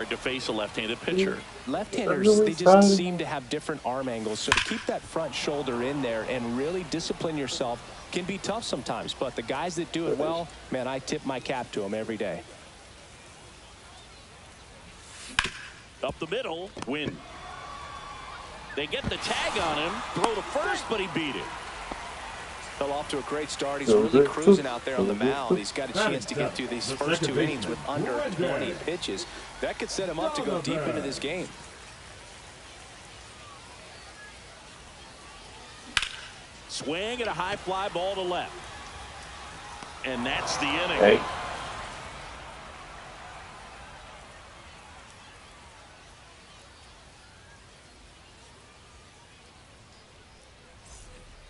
to face a left-handed pitcher. Left-handers, they just seem to have different arm angles, so to keep that front shoulder in there and really discipline yourself can be tough sometimes. But the guys that do it well, man, I tip my cap to them every day. Up the middle, Win. They get the tag on him, throw to first, but he beat it. Fell off to a great start. He's really cruising out there on the mound. He's got a chance to get through these first 2 innings with under 20 pitches. That could set him up to go deep into this game. Swing and a high fly ball to left. And that's the inning. Hey.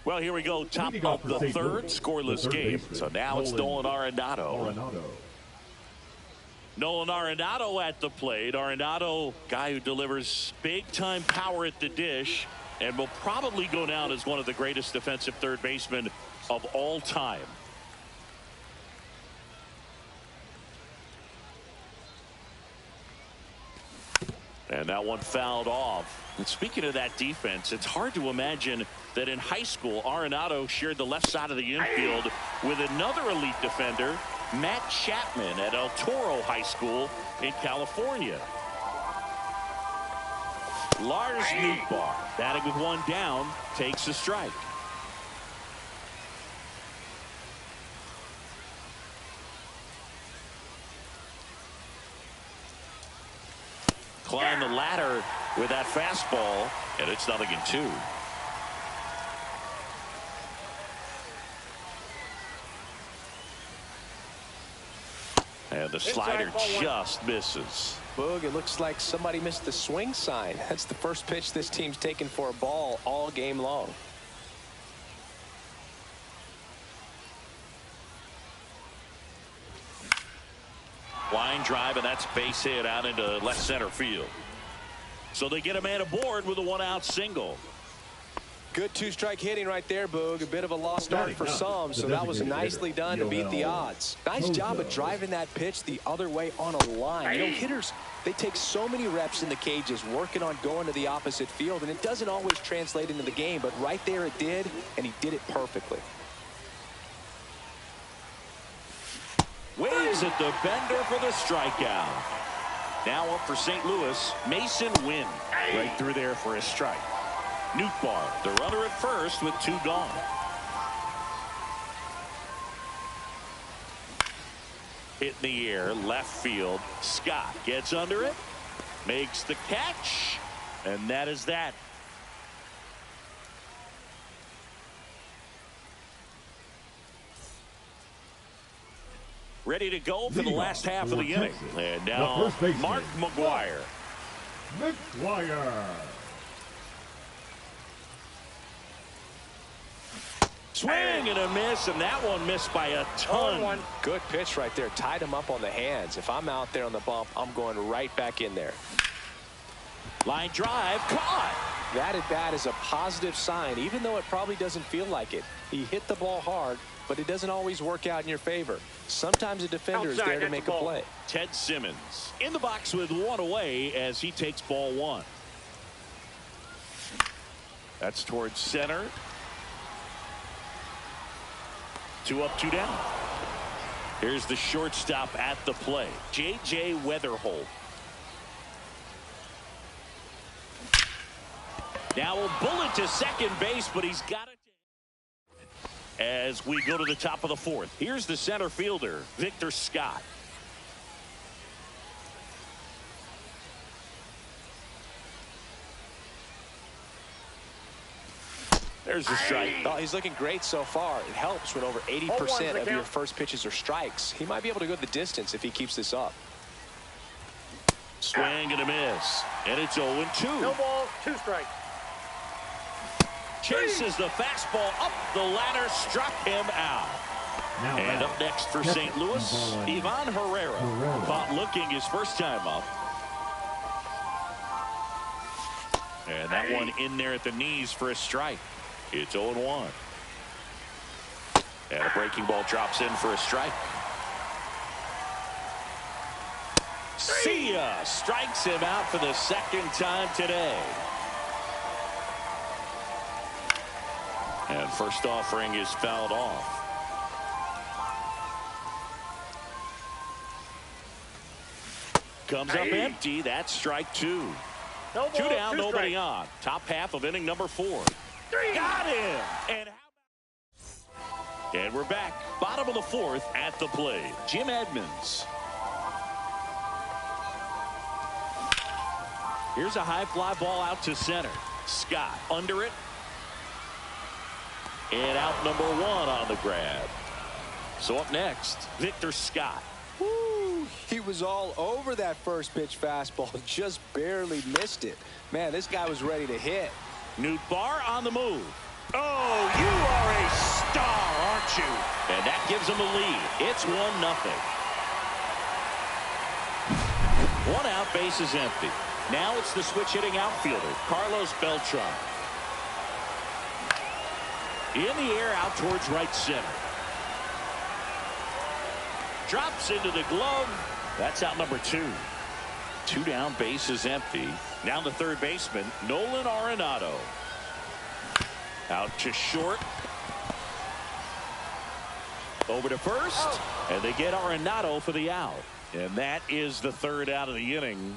Well, here we go, top of the third, scoreless game. So now it's Nolan Arenado. Nolan Arenado at the plate. Arenado, guy who delivers big-time power at the dish and will probably go down as one of the greatest defensive third basemen of all time. And that one fouled off. And speaking of that defense, it's hard to imagine that in high school, Arenado shared the left side of the infield with another elite defender, Matt Chapman, at El Toro High School in California. Lars Nootbaar, batting with one down, takes a strike. Climb the ladder with that fastball, and it's 0-2. And the slider just misses. Boog, it looks like somebody missed the swing sign. That's the first pitch this team's taken for a ball all game long. Line drive, and that's base hit out into left center field. So they get a man aboard with a one-out single. Good two-strike hitting right there, Boog. A bit of a lost start for some, so that was nicely done to beat the odds. Nice job of driving that pitch the other way on a line. You know, hitters, they take so many reps in the cages working on going to the opposite field, and it doesn't always translate into the game, but right there it did, and he did it perfectly. Waves at the bender for the strikeout. Now up for St. Louis, Mason Wynn. Right through there for a strike. Nootbaar, the runner at first with 2 gone. Hit in the air, left field. Scott gets under it, makes the catch, and that is that. Ready to go for the last half of the inning. And now Mark McGwire. Swing and a miss, and that one missed by a ton. Good pitch right there. Tied him up on the hands. If I'm out there on the bump, I'm going right back in there. Line drive, caught. That at bat is a positive sign, even though it probably doesn't feel like it. He hit the ball hard, but it doesn't always work out in your favor. Sometimes a defender is there to make a play. Ted Simmons in the box with 1 away as he takes ball 1. That's towards center. 2 up, 2 down. Here's the shortstop at the plate, J.J. Weatherholt. Now a bullet to second base, but he's got it. As we go to the top of the 4th, here's the center fielder, Victor Scott. There's a strike. Oh, he's looking great so far. It helps when over 80% of your first pitches are strikes. He might be able to go the distance if he keeps this up. Swing and a miss. And it's 0-2. No ball, 2 strikes. Chases the fastball up the ladder, struck him out. And up next for St. Louis, Ivan Herrera. Caught looking his first time up. And that one in there at the knees for a strike. It's 0-1. And a breaking ball drops in for a strike. See ya. Strikes him out for the second time today. And first offering is fouled off. Comes up empty. That's strike two. No ball, Two down, two nobody strike. on. Top half of inning number 4. Got him. And we're back. Bottom of the 4th at the plate. Jim Edmonds. Here's a high fly ball out to center. Scott under it. And out number 1 on the grab. So up next, Victor Scott. Woo, he was all over that first pitch fastball. Just barely missed it. Man, this guy was ready to hit. Newt Barr on the move. Oh, you are a star, aren't you? And that gives him a lead. It's 1-0. 1 out, base is empty. Now it's the switch hitting outfielder, Carlos Beltran. In the air out towards right center. Drops into the glove. That's out number 2. 2 down, base is empty. Now the third baseman, Nolan Arenado. Out to short. Over to first. And they get Arenado for the out. And that is the third out of the inning.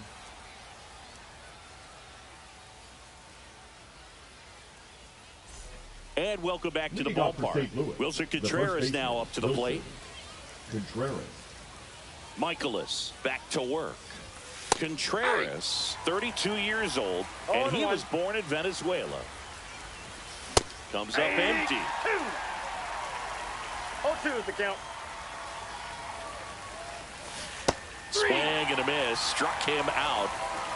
And welcome back to the ballpark. Wilson Contreras now up to the plate. Contreras. Michaelis back to work. Contreras, 32 years old, and he was born in Venezuela. Comes up empty. 0-2 is the count. Swing and a miss. Struck him out.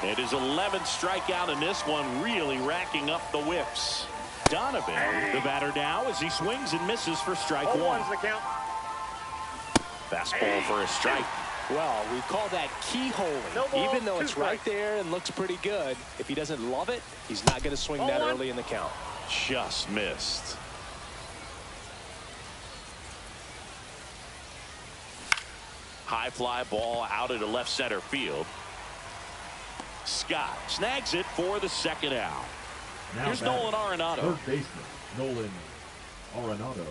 It is 11th strikeout in this one, really racking up the whiffs. Donovan, the batter now, as he swings and misses for strike 1. 0-1's the count. Fastball for a strike. Well, we call that keyholing. No ball, even though 2 it's right strikes. there and looks pretty good, if he doesn't love it, he's not going to swing that 0-1. early in the count. Just missed. High fly ball out into left center field. Scott snags it for the second out. Now Here's batting, Nolan Arenado. Third baseman, Nolan Arenado.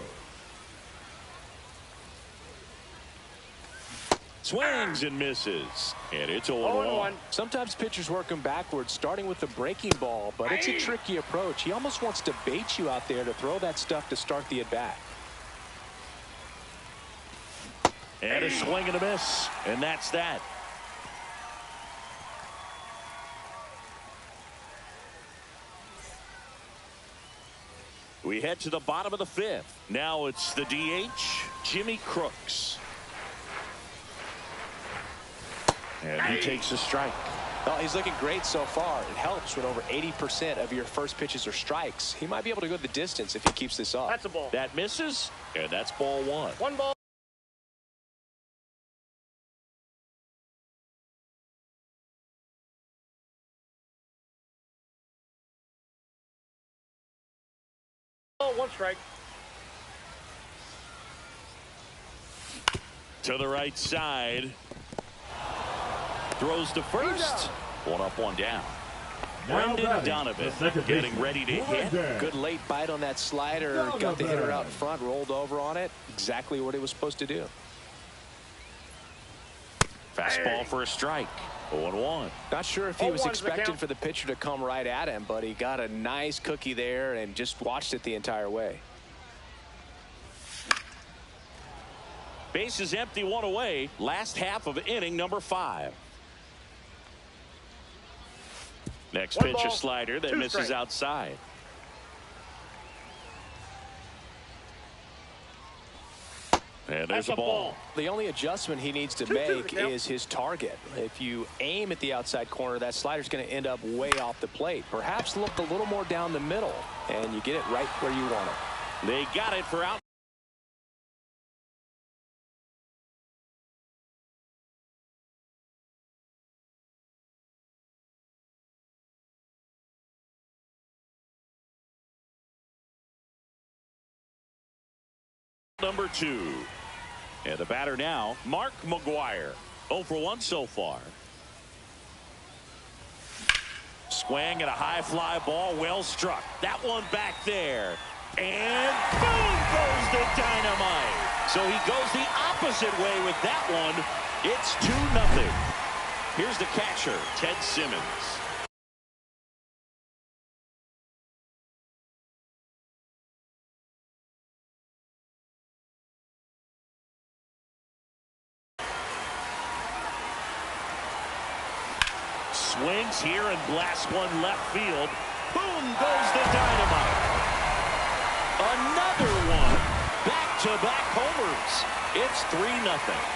Swings and misses. And it's 0-1. Sometimes pitchers work him backwards, starting with the breaking ball, but it's a tricky approach. He almost wants to bait you out there to throw that stuff to start the at-bat. And a swing and a miss. And that's that. We head to the bottom of the 5th. Now it's the DH, Jimmy Crooks. And he takes a strike. Well, he's looking great so far. It helps when over 80% of your first pitches are strikes. He might be able to go the distance if he keeps this up. That's a ball. That misses, and that's ball 1. 1 ball. Oh, 1 strike. To the right side. Throws to first. 1 up, 1 down. Now Brendan batting, Donovan the second getting baseman, ready to hit. Brendan. Good late bite on that slider. Got the hitter out in front, rolled over on it. Exactly what he was supposed to do. Fastball for a strike. 0-1. Not sure if he was 0-1's the expecting count. for the pitcher to come right at him, but he got a nice cookie there and just watched it the entire way. Base is empty, 1 away. Last half of inning number 5. Next 1 pitch, a ball, slider that 2 misses strikes. outside. And there's That's a ball. The only adjustment he needs to 2-2 make the count. is his target. If you aim at the outside corner, that slider's going to end up way off the plate. Perhaps look a little more down the middle, and you get it right where you want it. They got it for out. Number 2. And the batter now, Mark McGuire. 0 for 1 so far. Swing and a high fly ball, well struck. That one back there. And boom goes the dynamite. So he goes the opposite way with that one. It's 2-0. Here's the catcher, Ted Simmons. Swings here and blasts one left field. Boom goes the dynamite. Another one. Back-to-back homers. It's 3-0.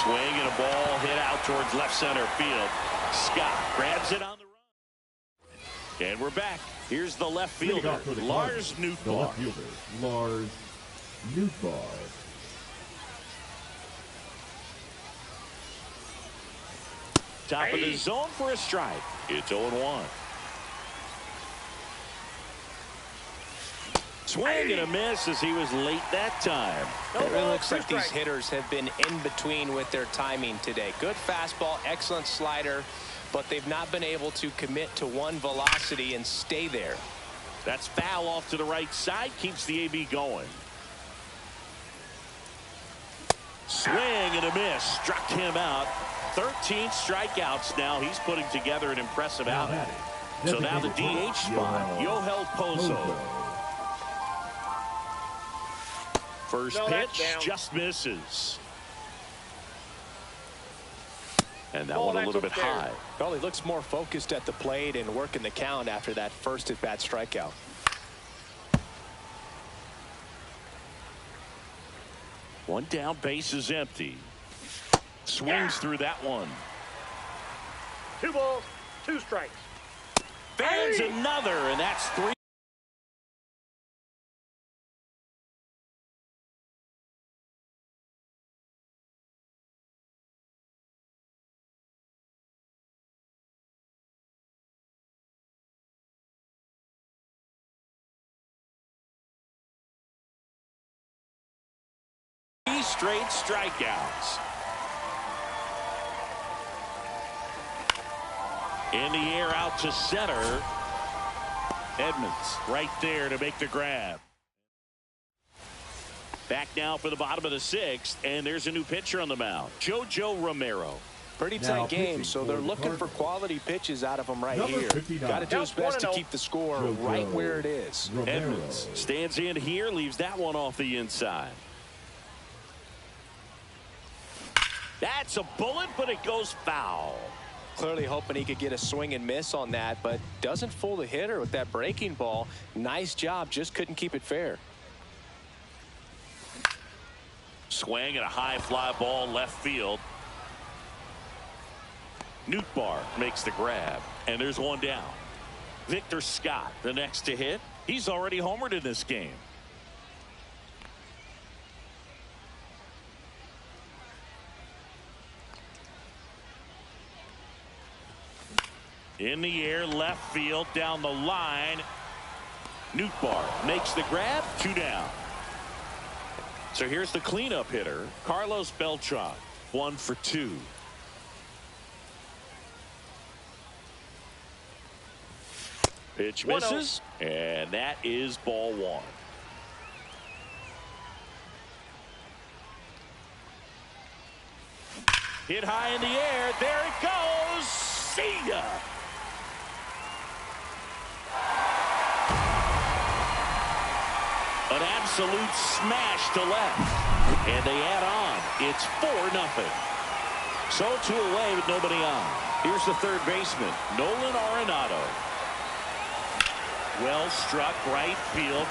Swing and a ball hit out towards left center field. Scott grabs it on the run. And we're back. Here's the left fielder, Lars Nootbaar. The left fielder, Lars Nootbaar. Top of the zone for a strike. It's 0-1. Swing and a miss as he was late that time. It really looks like these hitters have been in between with their timing today. Good fastball, excellent slider, but they've not been able to commit to one velocity and stay there. That's foul off to the right side, keeps the AB going. Swing and a miss, struck him out. 13 strikeouts now. He's putting together an impressive outing. So now the DH spot, Yohel Pozo. First pitch just misses. And that one a little bit high. Well, he looks more focused at the plate and working the count after that first at-bat strikeout. One down, base is empty. Swings through that one. 2 balls, 2 strikes. Fans another, and that's 3. Straight strikeouts. In the air out to center. Edmonds right there to make the grab. Back now for the bottom of the 6th, and there's a new pitcher on the mound, JoJo Romero. Pretty tight game, so they're looking for quality pitches out of him right here. Got to do his best to keep the score right where it is. Edmonds stands in here, leaves that one off the inside. That's a bullet, but it goes foul. Clearly hoping he could get a swing and miss on that, but doesn't fool the hitter with that breaking ball. Nice job, just couldn't keep it fair. Swing and a high fly ball left field. Nootbaar makes the grab, and there's one down. Victor Scott, the next to hit. He's already homered in this game. In the air, left field, down the line. Nootbaar makes the grab, 2 down. So here's the cleanup hitter, Carlos Beltran, 1 for 2. Pitch misses, and that is ball 1. Hit high in the air, there it goes, see ya! An absolute smash to left. And they add on. It's 4-0. So 2 away with nobody on. Here's the third baseman, Nolan Arenado. Well struck right field.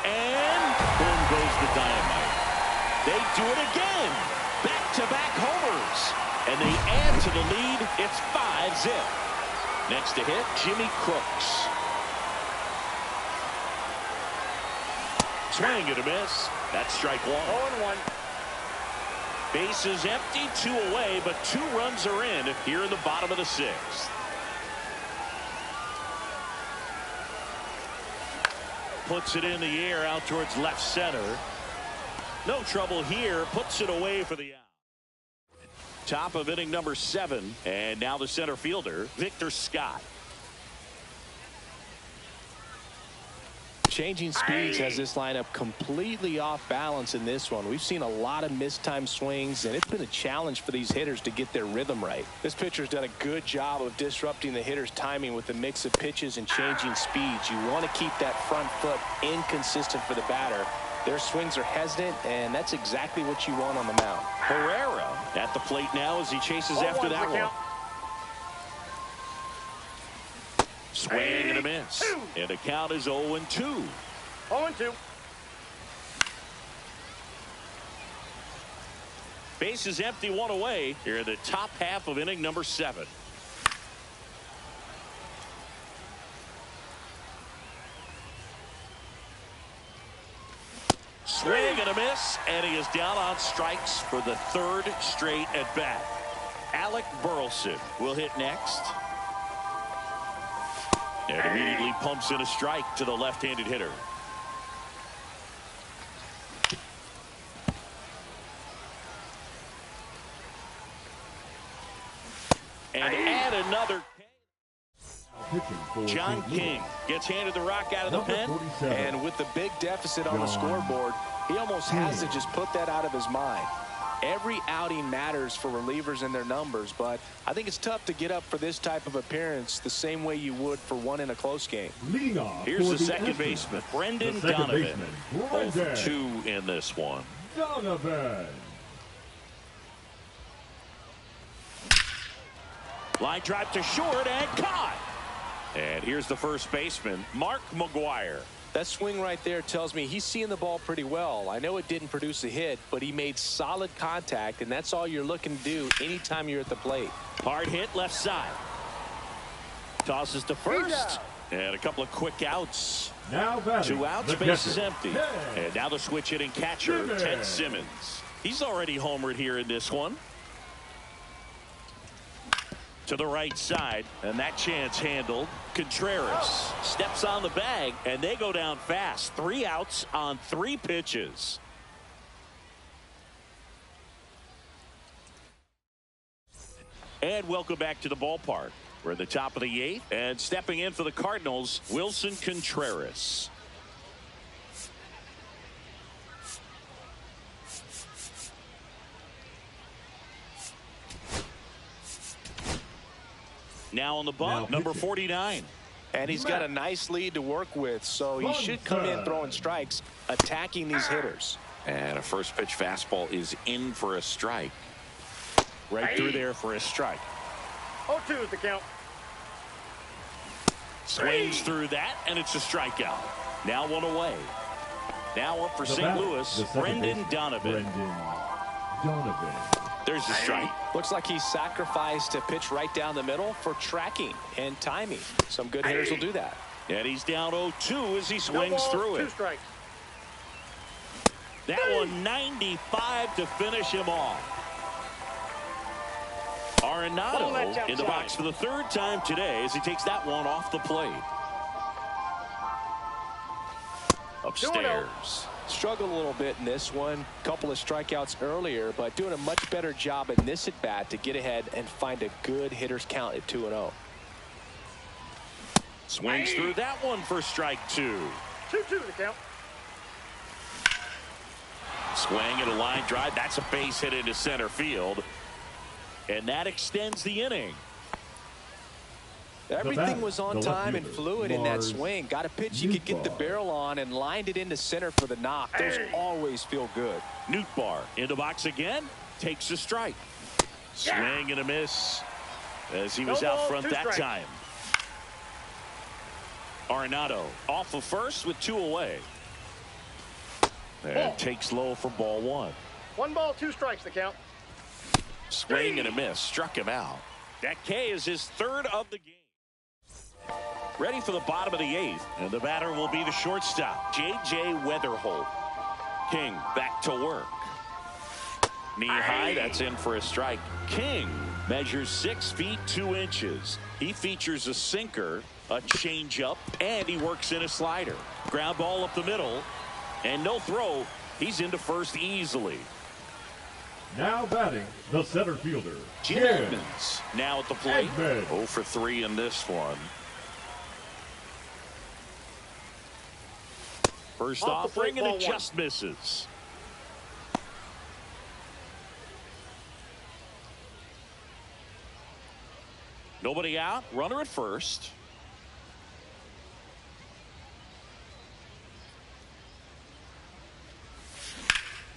And boom goes the dynamite. They do it again. Back-to-back homers. And they add to the lead. It's 5-zip. Next to hit, Jimmy Crooks. Swing and a miss. That's strike 1. 0-1. Base is empty, 2 away, but 2 runs are in here in the bottom of the 6th. Puts it in the air out towards left center. No trouble here. Puts it away for the out. Top of inning number 7. And now the center fielder, Victor Scott. Changing speeds has this lineup completely off balance in this one. We've seen a lot of mistimed swings, and it's been a challenge for these hitters to get their rhythm right. This pitcher's done a good job of disrupting the hitter's timing with a mix of pitches and changing speeds. You want to keep that front foot inconsistent for the batter. Their swings are hesitant, and that's exactly what you want on the mound. Herrera at the plate now as he chases after that one. Swing and a miss. And the count is 0-2. 0-2. Base is empty, 1 away. Here in the top half of inning number 7. Swing and a miss, and he is down on strikes for the 3rd straight at bat. Alec Burleson will hit next. And immediately pumps in a strike to the left-handed hitter. And add another. John King gets handed the rock out of the pen. And with the big deficit on the scoreboard, he almost has to just put that out of his mind. Every outing matters for relievers and their numbers, but I think it's tough to get up for this type of appearance the same way you would for one in a close game. Here's the second baseman, Brendan Donovan. 0-2 in this one. Donovan. Line drive to short and caught. And here's the first baseman, Mark McGuire. That swing right there tells me he's seeing the ball pretty well. I know it didn't produce a hit, but he made solid contact, and that's all you're looking to do anytime you're at the plate. Hard hit left side. Tosses to first. And a couple of quick outs. Now batting, 2 outs, base is empty. And now the switch hitting catcher, Ted Simmons. He's already homered here in this one. To the right side, and that chance handled. Contreras steps on the bag, and they go down fast. 3 outs on 3 pitches. And welcome back to the ballpark. We're at the top of the 8th, and stepping in for the Cardinals, Wilson Contreras. Now on the bump, number 49. And he's got a nice lead to work with, so he should come in throwing strikes, attacking these hitters. And a first pitch fastball is in for a strike. Right through there for a strike. 0-2 is the count. Swings through that, and it's a strikeout. Now 1 away. Now up for St. Louis, Brendan Donovan. There's the strike. Looks like he sacrificed a pitch right down the middle for tracking and timing. Some good hitters will do that. And he's down 0-2 as he swings through it. 2 strikes. That one 95 to finish him off. Arenado in the box for the 3rd time today as he takes that one off the plate. Upstairs. Struggled a little bit in this one. Couple of strikeouts earlier, but doing a much better job in this at bat to get ahead and find a good hitter's count at 2-0. Swings through that one for strike 2. 2-2 the count. Swing and a line drive. That's a base hit into center field. And that extends the inning. Everything was on time and fluid in that swing. Got a pitch you could get the barrel on and lined it into center for the knock. Those always feel good. Nootbaar in the box again. Takes a strike. Swing and a miss as he was out front that time. Arenado off of first with 2 away. And takes low for ball 1. 1 ball, 2 strikes the count. Swing and a miss. Struck him out. That K is his 3rd of the game. Ready for the bottom of the 8th, and the batter will be the shortstop, J.J. Weatherholt. King back to work. Knee high, that's in for a strike. King measures 6 feet 2 inches. He features a sinker, a changeup, and he works in a slider. Ground ball up the middle, and no throw. He's into first easily. Now batting, the center fielder, Jim Edmonds now at the plate. Edmonds. 0 for 3 in this one. First offering, and it just misses. Nobody out. Runner at first.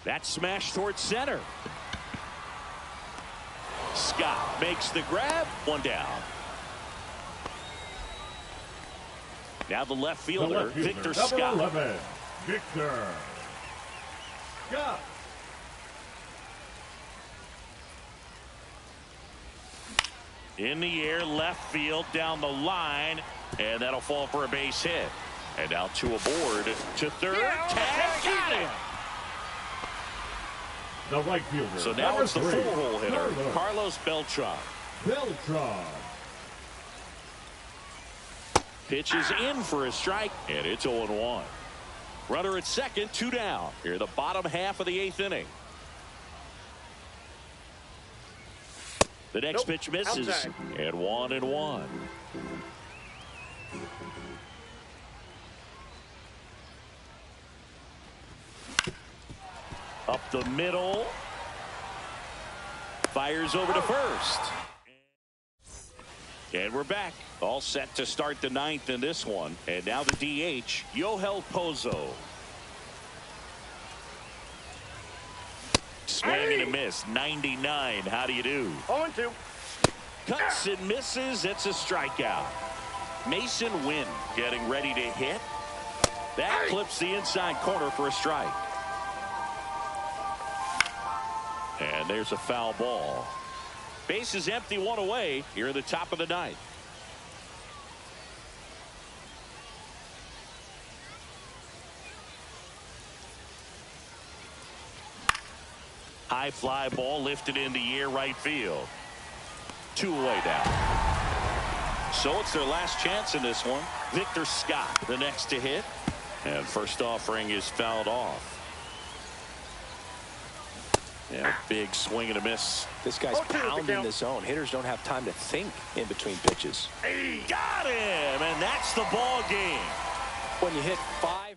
That smash towards center. Scott makes the grab. One down. Now the left fielder, Victor Scott. 11, Victor Scott. In the air, left field, down the line, and that'll fall for a base hit. And now two aboard to third. Tag, got him. The right fielder. So now it's the 3, four-hole hitter, Carlos Beltran. Beltran. Pitch is in for a strike, and it's 0-1. Runner at second, 2 down. Here, the bottom half of the 8th inning. The next pitch misses, and 1-1. Up the middle. Fires over to first. And we're back. All set to start the 9th in this one. And now the DH, Yohel Pozo. Swing and a miss. 99. How do you do? 0-2. Cuts and misses. It's a strikeout. Mason Wynn getting ready to hit. That clips the inside corner for a strike. And there's a foul ball. Base is empty, 1 away here in the top of the 9th. High fly ball lifted in the air, right field. 2 away now. So it's their last chance in this one. Victor Scott, the next to hit. And first offering is fouled off. Yeah, big swing and a miss. This guy's pounding the zone. Hitters don't have time to think in between pitches. Got him, and that's the ball game. When you hit 5.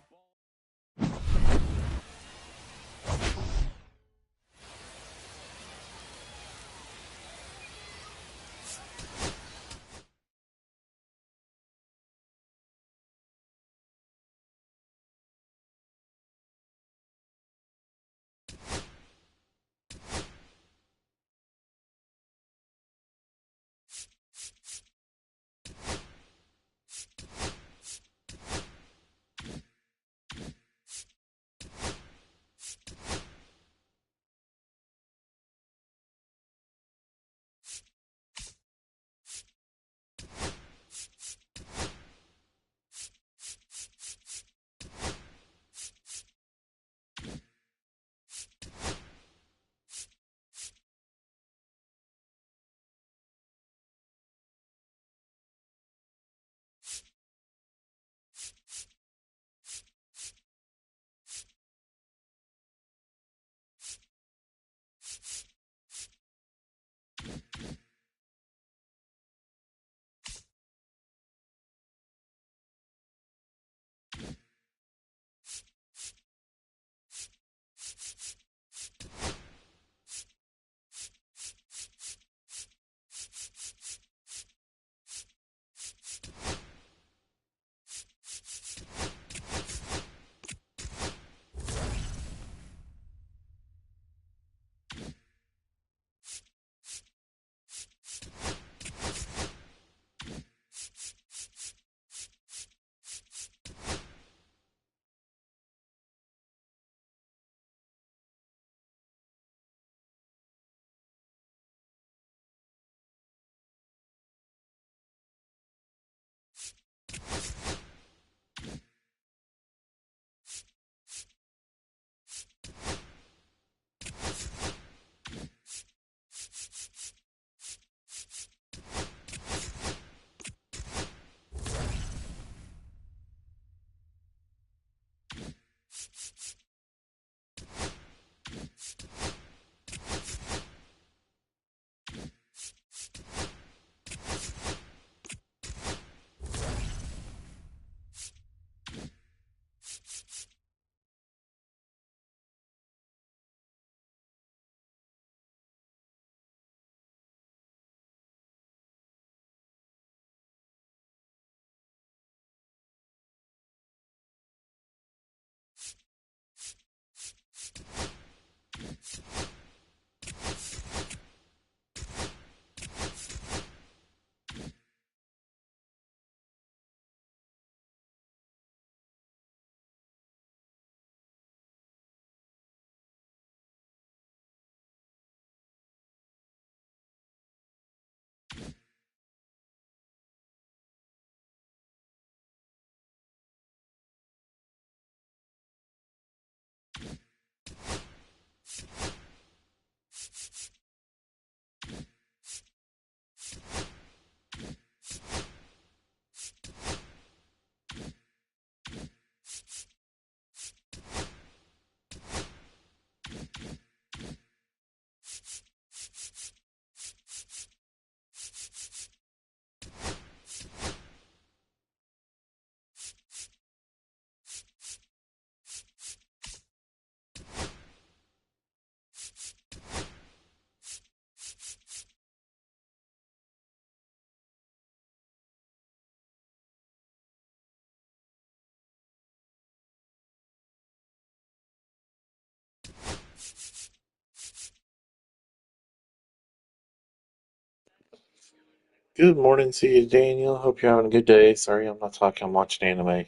Good morning to you, Daniel. Hope you're having a good day. Sorry, I'm not talking. I'm watching anime.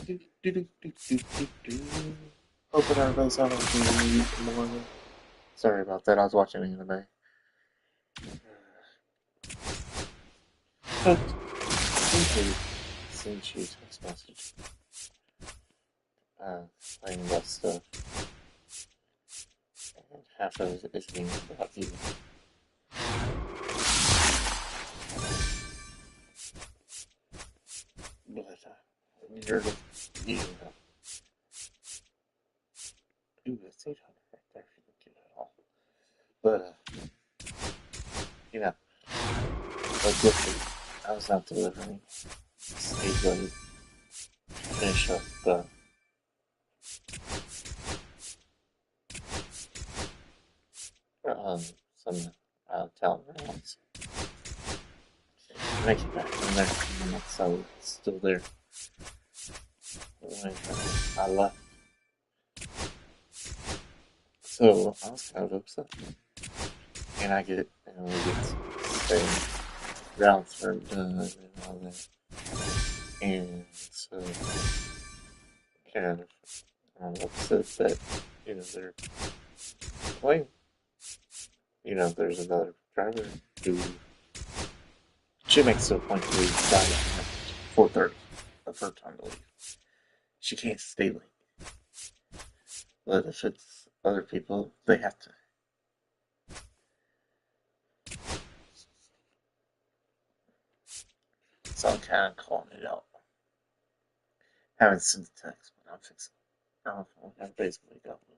Hoping everybody's having a good morning. Sorry about that, I was watching anime. So, sent you a text message. Playing about stuff. And half of it is being about you. But, you're you know. Ooh, that's 800 right there if you don't get it all. But, you know, like this week, I was out delivering. Stayed late. Finish up some town rounds. Make it back in there. So it's still there. When I left. So I was kind of upset. And we get staying rounds for done and all that. And so kind of I'm upset that, they're playing. There's another driver who she makes it a point to leave by 4:30 of her time to leave. She can't stay late. But if it's other people, they have to. So I'm kind of calling it out. Haven't sent the text, but I'm fixing it. I've basically got one.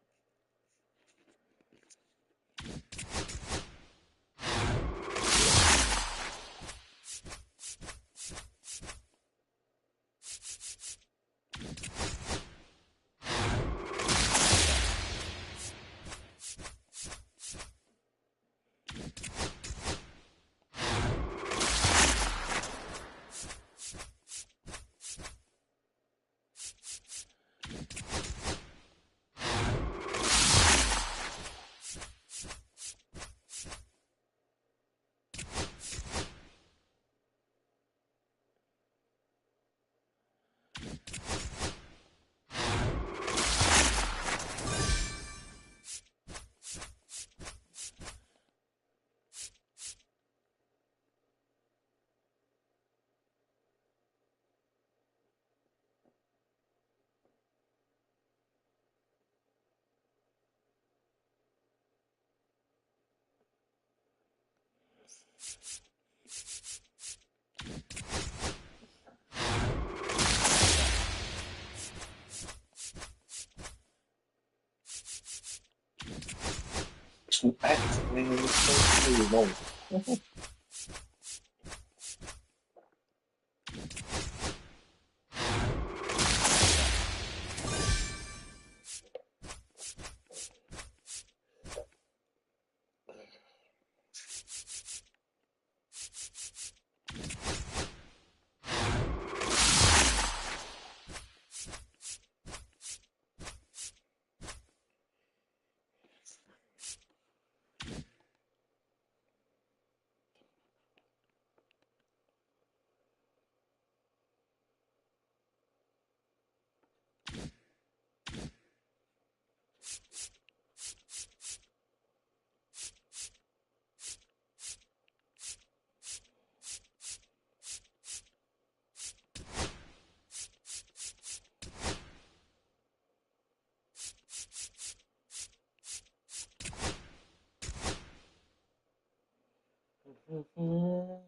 Oh,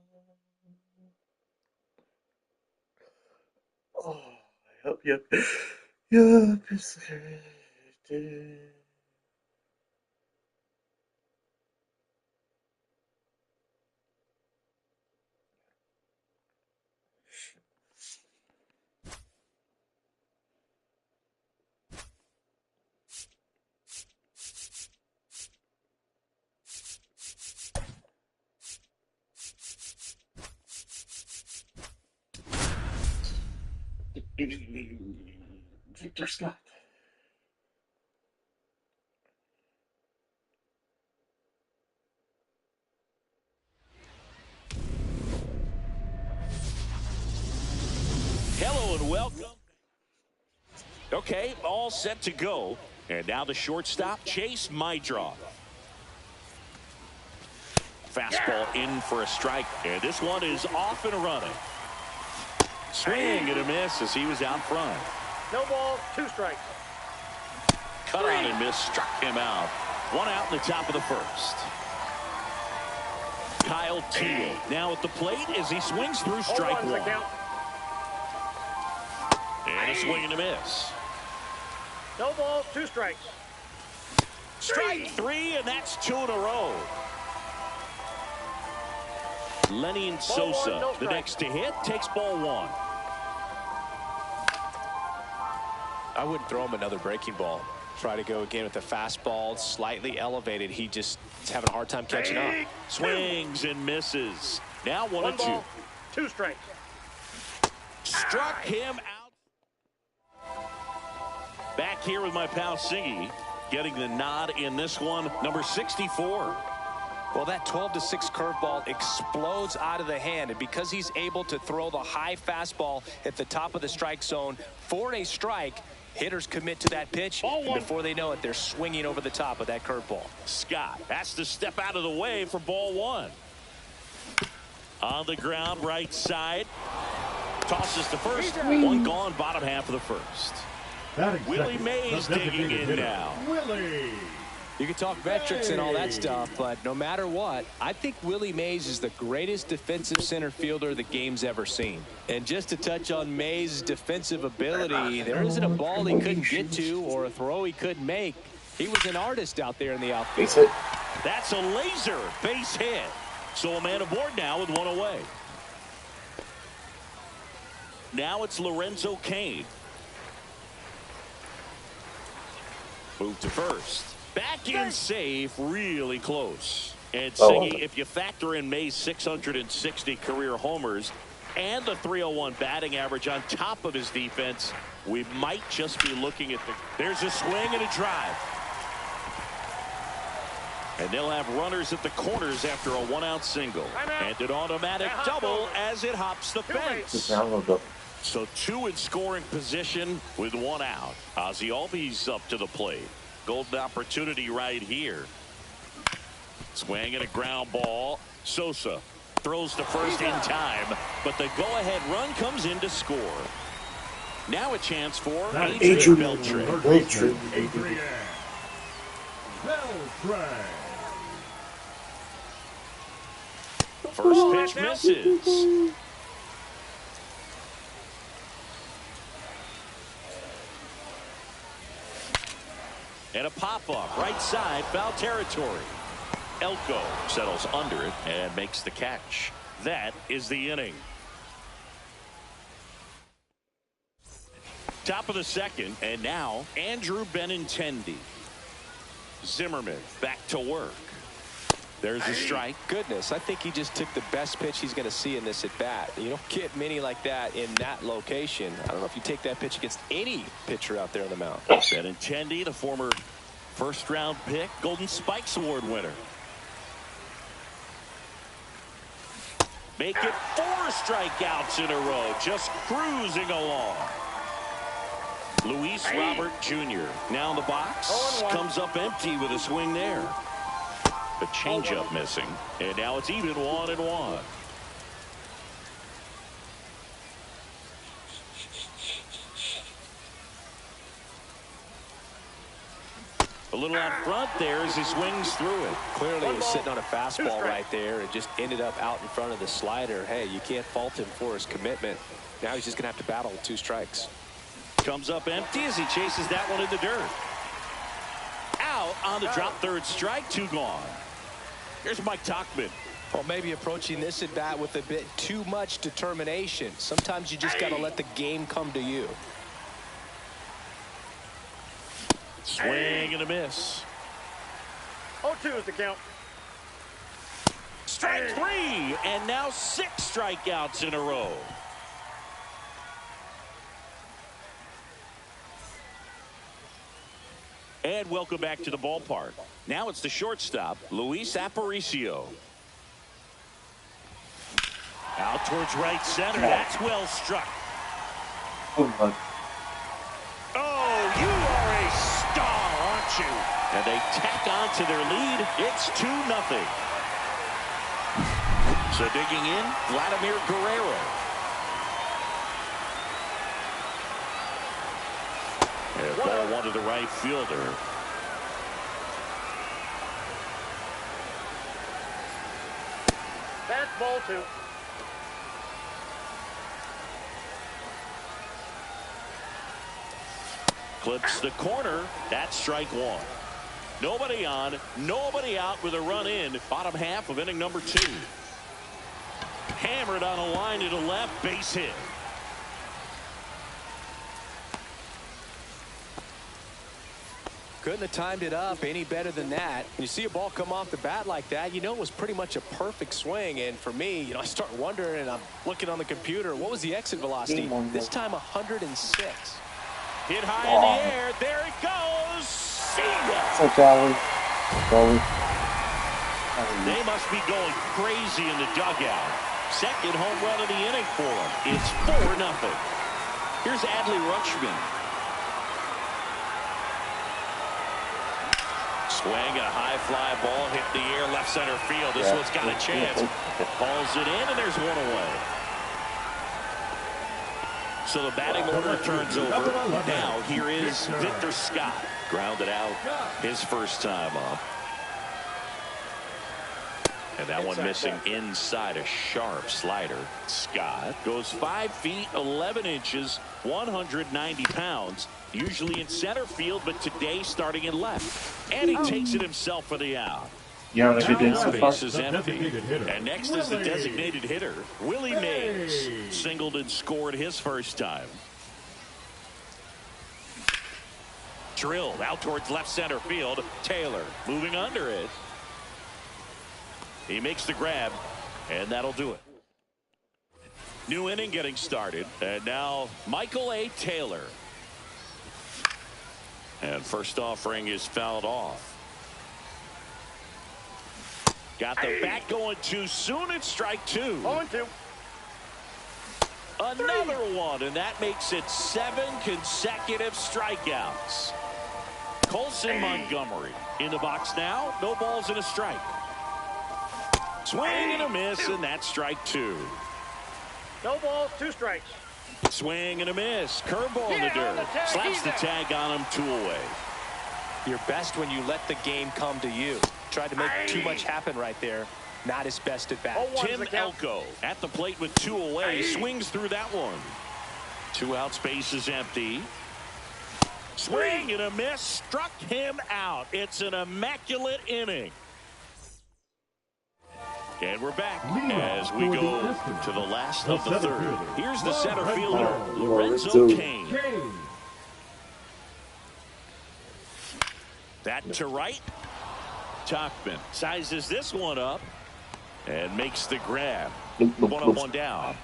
I hope you're appreciated. Victor Scott. Hello and welcome. Okay, all set to go. And now the shortstop, Chase Mydroff. Fastball in for a strike. And this one is off and running. Swing and a miss as he was out front. No balls, 2 strikes. Cut on and miss, struck him out. 1 out in the top of the first. Kyle Teal now at the plate as he swings through strike 1. And a swing and a miss. No balls, 2 strikes. Strike 3, and that's 2 in a row. Lenny Sosa, the next to hit, takes ball 1. I wouldn't throw him another breaking ball. Try to go again with the fastball, slightly elevated. He just is having a hard time catching up. Swings and misses. Now 1-2. Ball, 2 strikes. Struck him out. Back here with my pal Singy, getting the nod in this one, number 64. Well, that 12-6 curveball explodes out of the hand, and because he's able to throw the high fastball at the top of the strike zone for a strike, hitters commit to that pitch, and before they know it, they're swinging over the top of that curveball. Scott has to step out of the way for ball 1. On the ground, right side. Tosses to first. 1 gone, bottom half of the first. Willie Mays digging in now. Willie. You can talk metrics and all that stuff, but no matter what, I think Willie Mays is the greatest defensive center fielder the game's ever seen. And just to touch on Mays' defensive ability, there isn't a ball he couldn't get to or a throw he couldn't make. He was an artist out there in the outfield. That's a laser base hit. So a man aboard now with 1 away. Now it's Lorenzo Cain. Move to first. Back in safe, really close. And Singy, if you factor in May's 660 career homers and the 301 batting average on top of his defense, we might just be looking at the... There's a swing and a drive. And they'll have runners at the corners after a 1-out single. And an automatic double as it hops the fence. So 2 in scoring position with 1 out. Ozzie Albies up to the plate. Golden opportunity right here. Swing and a ground ball. Sosa throws to first in time, but the go-ahead run comes in to score. Now a chance for Adrian Beltre. First pitch misses. And a pop-up right side, foul territory. Elko settles under it and makes the catch. That is the inning. Top of the second, and now Andrew Benintendi. Zimmerman back to work. There's a strike. Goodness, I think he just took the best pitch he's going to see in this at bat. You don't get many like that in that location. I don't know if you take that pitch against any pitcher out there on the mound. Benintendi, the former first-round pick, Golden Spikes Award winner. Make it 4 strikeouts in a row, just cruising along. Luis Robert Jr. now in the box, comes up empty with a swing there. The changeup missing, and now it's even 1-1. A little out front there as he swings through it. Clearly he was sitting on a fastball right there and just ended up out in front of the slider. Hey, you can't fault him for his commitment. Now he's just going to have to battle with 2 strikes. Comes up empty as he chases that one in the dirt. Out on the drop third strike, 2 gone. Here's Mike Tauchman. Well, maybe approaching this at bat with a bit too much determination. Sometimes you just got to let the game come to you. Swing and a miss. 0-2 is the count. Strike 3, and now 6 strikeouts in a row. And welcome back to the ballpark. Now it's the shortstop, Luis Aparicio. Out towards right center. That's well struck. Oh, my. Oh, 2. And they tack on to their lead. It's 2-0. So digging in, Vladimir Guerrero. And ball one to the right fielder. That's ball 2. Clips the corner. That's strike 1. Nobody on, nobody out with a run in. Bottom half of inning number 2. Hammered on a line to the left, base hit. Couldn't have timed it up any better than that. When you see a ball come off the bat like that, you know it was pretty much a perfect swing. And for me, I start wondering, and I'm looking on the computer, what was the exit velocity? This time 106. Hit high in the air. There it goes. See ya. So Jolly. They must be going crazy in the dugout. Second home run of the inning for them. It's 4-0. Here's Adley Rutschman. Swing, a high fly ball hit the air, left center field. This one's got a chance. Balls it in, and there's one away. So the batting order turns over. Now here is Victor Scott. Grounded out his first time up. And that one missing inside, a sharp slider. Scott goes 5 feet 11 inches, 190 pounds. Usually in center field, but today starting in left. And he takes it himself for the out. You know what I did so far? Base is empty. And next is the designated hitter, Willie Mays. Singled and scored his first time. Drilled out towards left center field. Taylor moving under it. He makes the grab, and that'll do it. New inning getting started. And now Michael A. Taylor. And first offering is fouled off. Got the bat going too soon. It's strike 2. 0-2. Another one, and that makes it 7 consecutive strikeouts. Colson Montgomery in the box now. No balls and a strike. Swing and a miss, and that's strike 2. No balls, 2 strikes. Swing and a miss. Curveball in the dirt. Slaps the tag on him, 2 away. You're best when you let the game come to you. Tried to make too much happen right there. Not his best at bat. Tim Elko at the plate with 2 away. Swings through that one. 2 out, space is empty. Swing and a miss. Struck him out. It's an immaculate inning. And we're back as we go to the last of the third. Here's the center fielder, Lorenzo Cain. That to right. Tauchman sizes this one up and makes the grab. 1 up, 1 down.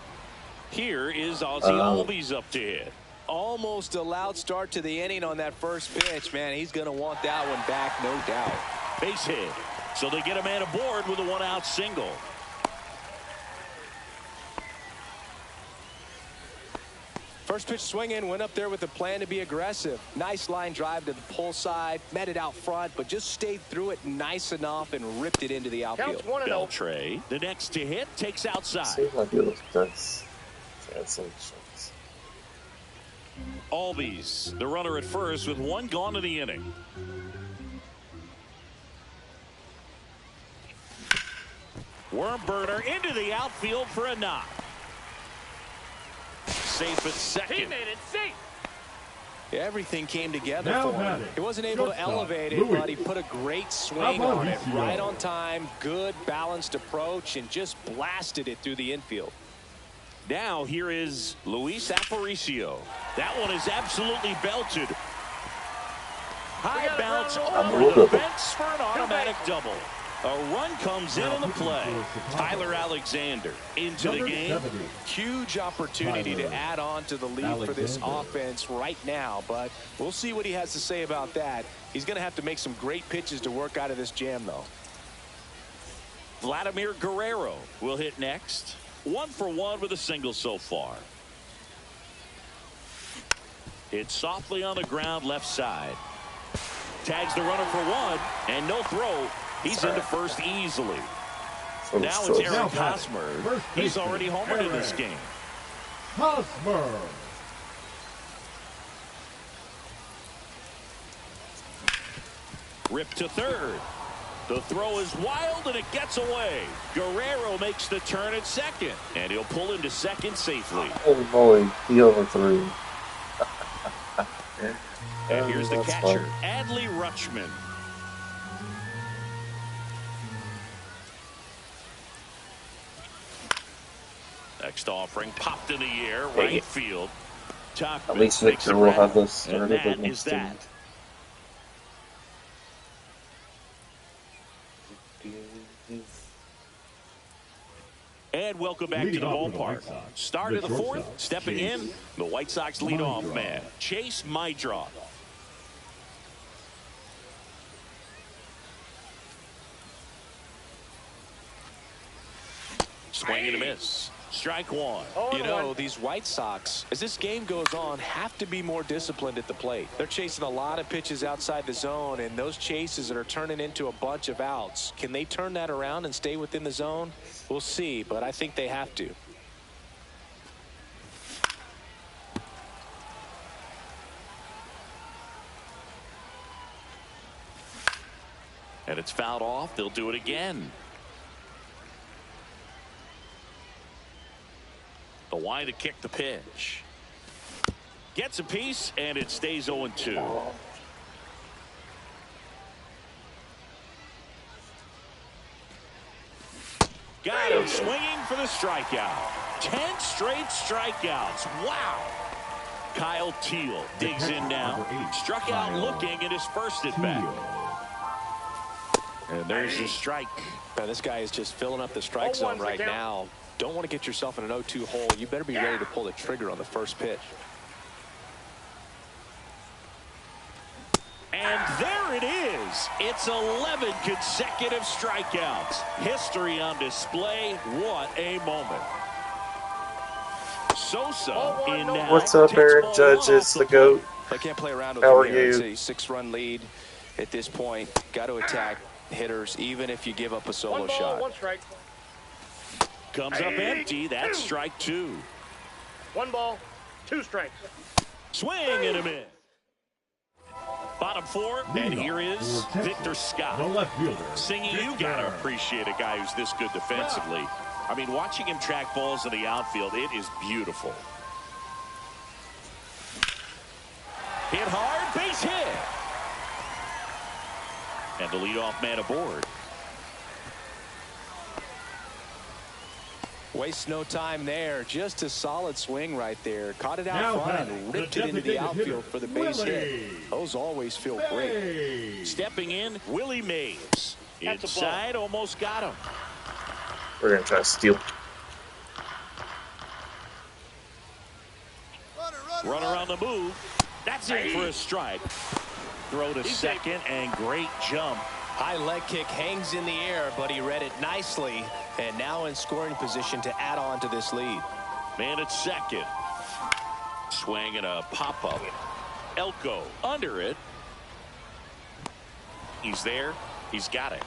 Here is Ozzie Albies up to hit. Almost a loud start to the inning on that first pitch, man. He's going to want that one back, no doubt. Base hit. So they get a man aboard with a 1-out single. First pitch swinging, went up there with a plan to be aggressive. Nice line drive to the pull side, met it out front, but just stayed through it nice enough and ripped it into the outfield. Beltre, the next to hit, takes outside. Seems like it does translations. Albies, the runner at first with 1 gone to the inning. Worm burner into the outfield for a knock. Safe at second. He made it safe. Everything came together for him. He wasn't able to elevate it, but he put a great swing on it. Right on time, good balanced approach, and just blasted it through the infield. Now here is Luis Aparicio. That one is absolutely belted. High bounce over the fence for an automatic double. A run comes in the play. Tyler Alexander into the game. Huge opportunity to add on to the lead for this offense right now, but we'll see what he has to say about that. He's going to have to make some great pitches to work out of this jam, though. Vladimir Guerrero will hit next. 1 for 1 with a single so far. Hit softly on the ground left side. Tags the runner for one, and no throw. He's into first easily. Now it's Eric Hosmer. He's already homered in this game. Hosmer. Rip to third. The throw is wild, and it gets away. Guerrero makes the turn at second, and he'll pull into second safely. Oh boy, he overthrew. And here's the catcher, fun. Adley Rutschman. Next offering popped in the air, right field. At least Victor will have this started against him. And welcome back to the ballpark. Start of the fourth, stepping in, the White Sox leadoff man, Chase Mydroth. Swing and a miss. Strike one. You know, these White Sox, as this game goes on, have to be more disciplined at the plate. They're chasing a lot of pitches outside the zone, and those chases that are turning into a bunch of outs. Can they turn that around and stay within the zone? We'll see, but I think they have to. And it's fouled off. They'll do it again. The wide to kick the pitch. Gets a piece, and it stays 0-2. Got him swinging for the strikeout. 10 straight strikeouts. Wow. Kyle Teal digs in now. Struck out looking at his first at bat. And there's the strike. Now, this guy is just filling up the strike zone right now. Don't want to get yourself in an 0-2 hole. You better be ready to pull the trigger on the first pitch. And there it is. It's 11 consecutive strikeouts. History on display. What a moment. Sosa in now. What's up, Aaron Judge? It's the GOAT. They can't play around with How are him here. you? It's a 6-run lead at this point. Got to attack hitters, even if you give up a solo shot. 1 strike. Comes up empty. That's strike 2. 1 ball, 2 strikes. Swing and a miss. Bottom 4, and here is Victor Scott. The left fielder. Singing, you gotta appreciate a guy who's this good defensively. I mean, watching him track balls in the outfield, it is beautiful. Hit hard, base hit. And the leadoff man aboard. Wastes no time there. Just a solid swing right there. Caught it out front and ripped it into the outfield for the base hit. Those always feel great. Stepping in, Willie Mays. Inside, almost got him. We're going to try to steal. Runner on the move. That's in for a strike. Throw to second, and great jump. High leg kick hangs in the air, but he read it nicely. And now in scoring position to add on to this lead. Man at second. Swing and a pop-up. Elko under it. He's there. He's got it.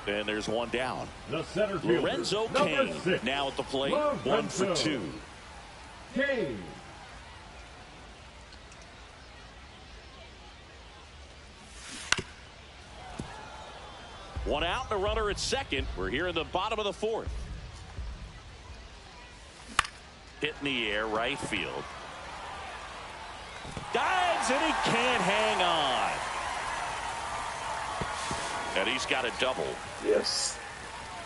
And there's one down. The center fielder, Lorenzo number Cain 6, now at the plate. 1 for 2. Cain. One out and a runner at second. We're here in the bottom of the 4th. Hit in the air, right field. Dives and he can't hang on. And he's got a double. Yes.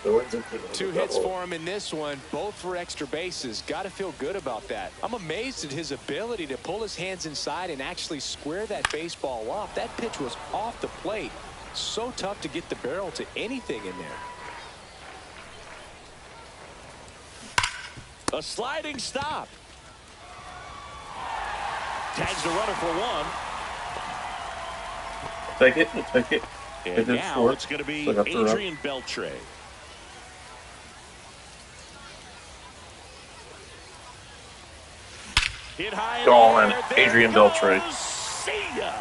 2 hits for him in this one, both for extra bases. Got to feel good about that. I'm amazed at his ability to pull his hands inside and actually square that baseball up. That pitch was off the plate. So tough to get the barrel to anything in there. A sliding stop. Tags the runner for 1. Take it. Take it. And now it's going to be Adrian Beltre. Hit high. Gone. Adrian Beltre. See ya.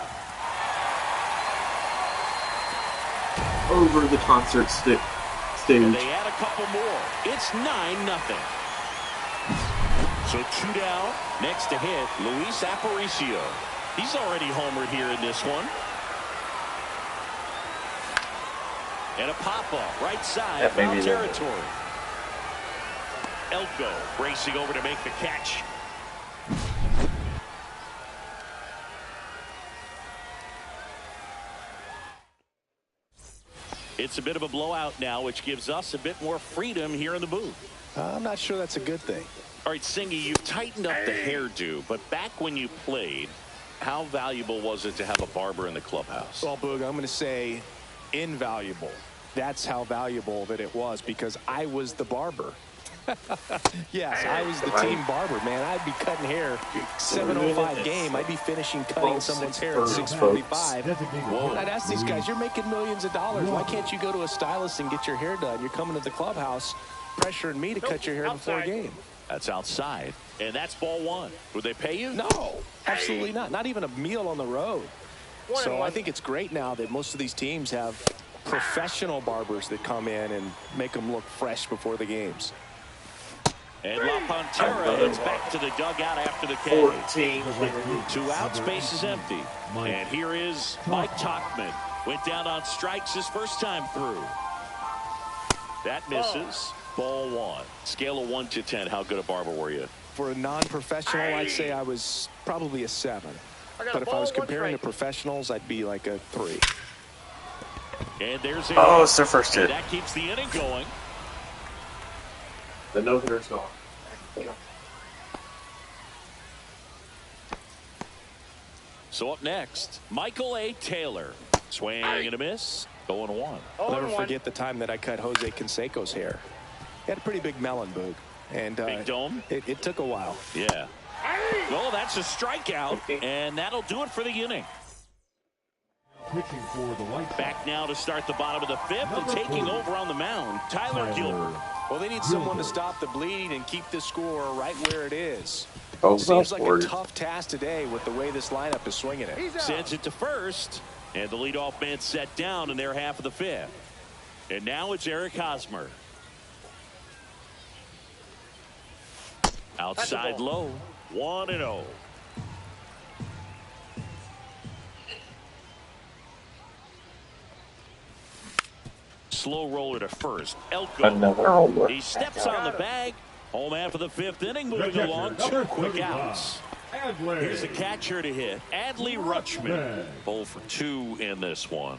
over the concert stage. And they add a couple more. It's 9-0. So 2 down. Next to hit, Luis Aparicio. He's already homered here in this one. And a pop-up right side, foul territory. Elko racing over to make the catch. It's a bit of a blowout now, which gives us a bit more freedom here in the booth. I'm not sure that's a good thing. All right, Singy, you've tightened up the hairdo, but back when you played, how valuable was it to have a barber in the clubhouse? Well, Boog, I'm going to say invaluable. That's how valuable that it was, because I was the barber. Yes, I was the team barber, man. I'd be cutting hair 7:05 game. I'd be finishing cutting someone's hair at 6:45. Whoa. I'd ask these guys, you're making millions of dollars. Why can't you go to a stylist and get your hair done? You're coming to the clubhouse pressuring me to cut your hair before a game. That's outside. And that's ball one. Would they pay you? No, absolutely not. Not even a meal on the road. So I think it's great now that most of these teams have professional barbers that come in and make them look fresh before the games. And La Pantera heads back to the dugout after the K. 2 outs, base is empty. And here is Mike Tauchman. Went down on strikes his first time through. That misses. Ball one. Scale of 1 to 10. How good a barber were you? For a non-professional, I'd say I was probably a 7. But if I was comparing to professionals, I'd be like a 3. And there's it's their first hit. That keeps the inning going. The no-hitter's gone. So up next, Michael A. Taylor. Swing and a miss. 0-1. I'll never forget the time that I cut Jose Canseco's hair. He had a pretty big melon, Boog. And big dome? It took a while. Yeah. Well, that's a strikeout, and that'll do it for the inning. Pitching for the White Back now to start the bottom of the 5th and taking over on the mound, Tyler Gilbert. Well, they need someone to stop the bleed and keep the score right where it is. Oh, seems like a tough task today with the way this lineup is swinging it. Sends it to first, and the leadoff man set down in their half of the 5th. And now it's Eric Hosmer. Outside low, 1-0. Slow roller to first. Elko. Another roller. He steps on the bag. Home after the 5th inning, moving along. 2 quick outs. Here's the catcher to hit. Adley Rutschman. 0 for 2 in this one.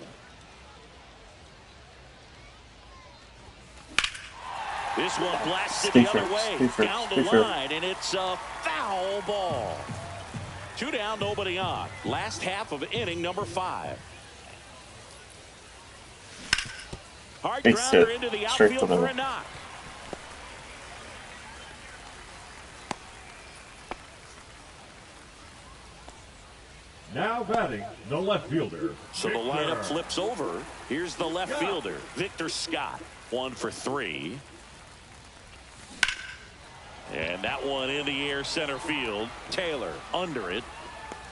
This one blasted the other way. Down the line, and it's a foul ball. 2 down, nobody on. Last half of inning number 5. Hard grounder into the outfield for a knock. Now batting the left fielder. So the lineup flips over. Here's the left fielder, Victor Scott. 1 for 3. And that one in the air center field. Taylor under it.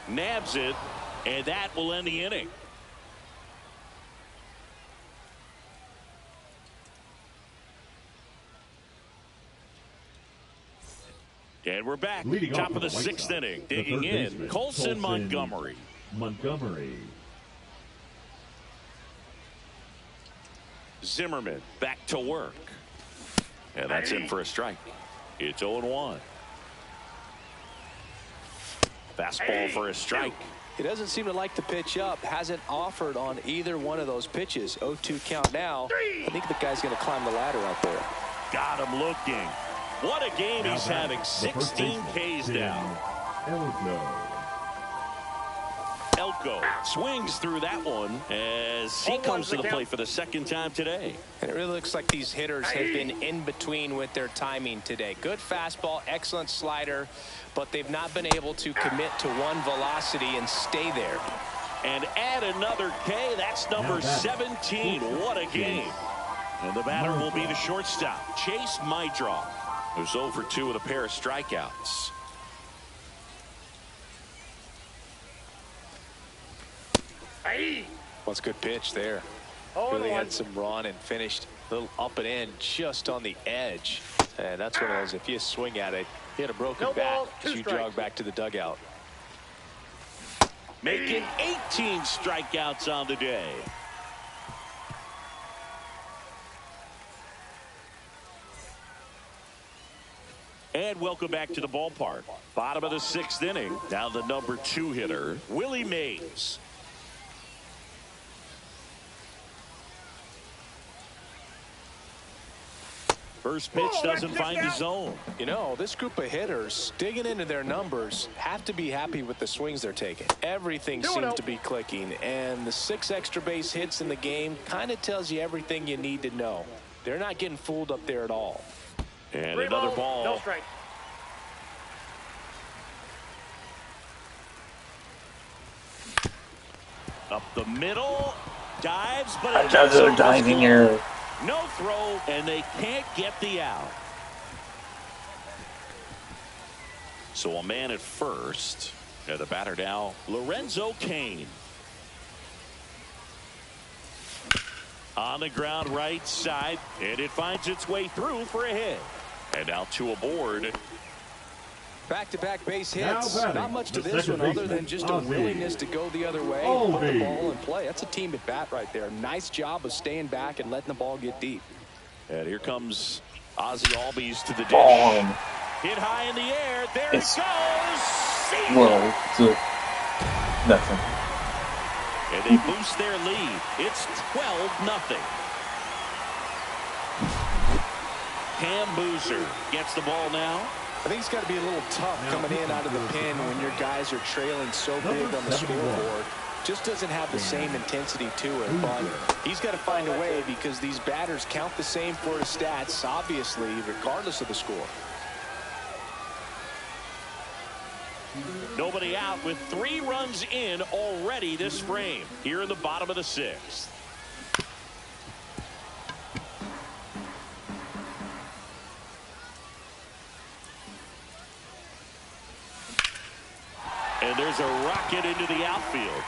Nabs it. And that will end the inning. And we're back. Leading top of the 6th inning. Digging in, Colson Montgomery. Zimmerman back to work. And that's in for a strike. It's 0-1. Fastball for a strike. He doesn't seem to like to pitch up. Hasn't offered on either one of those pitches. 0-2 count now. I think the guy's going to climb the ladder out there. Got him looking. What a game he's having. 16 Ks down. Elko swings through that one as he comes to the plate for the 2nd time today. And it really looks like these hitters have been in between with their timing today. Good fastball, excellent slider, but they've not been able to commit to one velocity and stay there. And add another K. That's number 17. What a game. And the batter will be the shortstop, Chase Mydroff, who's 0 for 2 with a pair of strikeouts. What's a good pitch there? Really had some run and finished a little up and in just on the edge. And that's one of those, if you swing at it, hit a broken bat as you jog back to the dugout. Making 18 strikeouts on the day. And welcome back to the ballpark. Bottom of the 6th inning. Now the number 2 hitter, Willie Mays. First pitch doesn't find the zone. You know, this group of hitters digging into their numbers have to be happy with the swings they're taking. Everything seems to be clicking, and the 6 extra base hits in the game kind of tells you everything you need to know. They're not getting fooled up there at all. And another ball. No strike. Up the middle. Dives, but Another diving error. no throw, and they can't get the out. So a man at first. And the batter now, Lorenzo Cain. On the ground right side, and it finds its way through for a hit. And now 2 aboard. Back-to-back base hits. Now Not much to the this one second other than baseman, just a Ozzie. willingness to go the other way and put the Ozzie. ball in play. That's a team at bat right there. Nice job of staying back and letting the ball get deep. And here comes Ozzie Albies to the dish. Bomb. Hit high in the air. There It's- it goes. See Well, nothing. And they boost their lead. It's 12-0. Cam Boozer gets the ball now. I think it's got to be a little tough coming in out of the pen when your guys are trailing so big on the scoreboard. Just doesn't have the same intensity to it, but he's got to find a way because these batters count the same for his stats, obviously, regardless of the score. Nobody out with 3 runs in already this frame here in the bottom of the 6th. And there's a rocket into the outfield.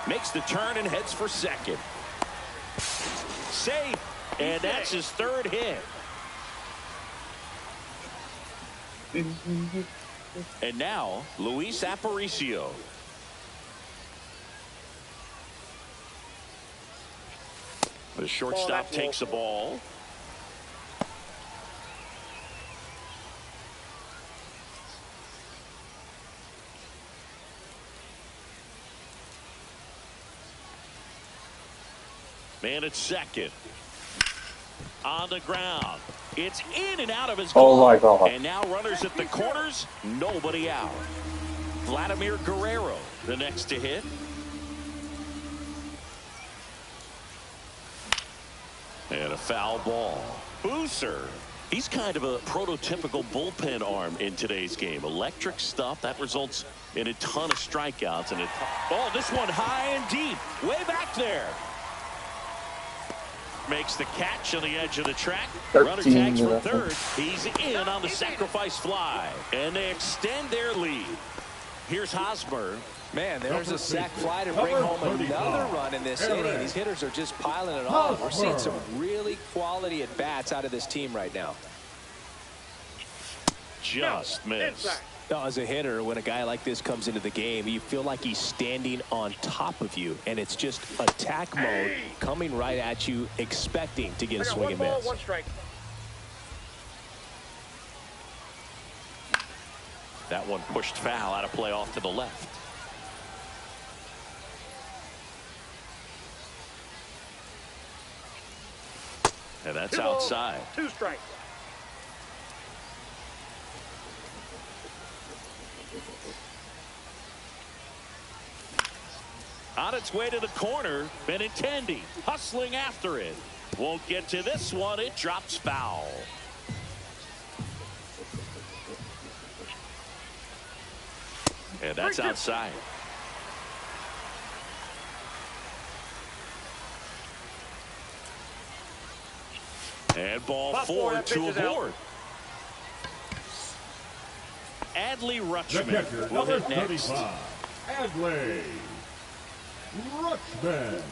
Makes the turn and heads for second. Safe. And that's his 3rd hit. And now, Luis Aparicio. The shortstop takes the ball. Man at second. On the ground. It's in and out of his glove. Oh my God. And now runners at the corners. Nobody out. Vladimir Guerrero, the next to hit. And a foul ball. Boozer. He's kind of a prototypical bullpen arm in today's game. Electric stuff that results in a ton of strikeouts. And oh, this one high and deep. Way back there. Makes the catch on the edge of the track. Runner tags for 3rd. He's in on the sacrifice fly. And they extend their lead. Here's Hosmer. Man, there's a sac fly to bring home another run in this inning. These hitters are just piling it on. We're seeing some really quality at-bats out of this team right now. Just missed. Now, as a hitter, when a guy like this comes into the game, you feel like he's standing on top of you, and it's just attack mode coming right at you, expecting to get a swing and miss. 1 strike. That one pushed foul out of play off to the left. And that's 2 balls, outside. 2 strikes. On its way to the corner, Benintendi hustling after it. Won't get to this one. It drops foul. And that's outside. And ball 4, 2 aboard. Adley The Rutschman catcher, will number hit next. 35, Adley Rutschman.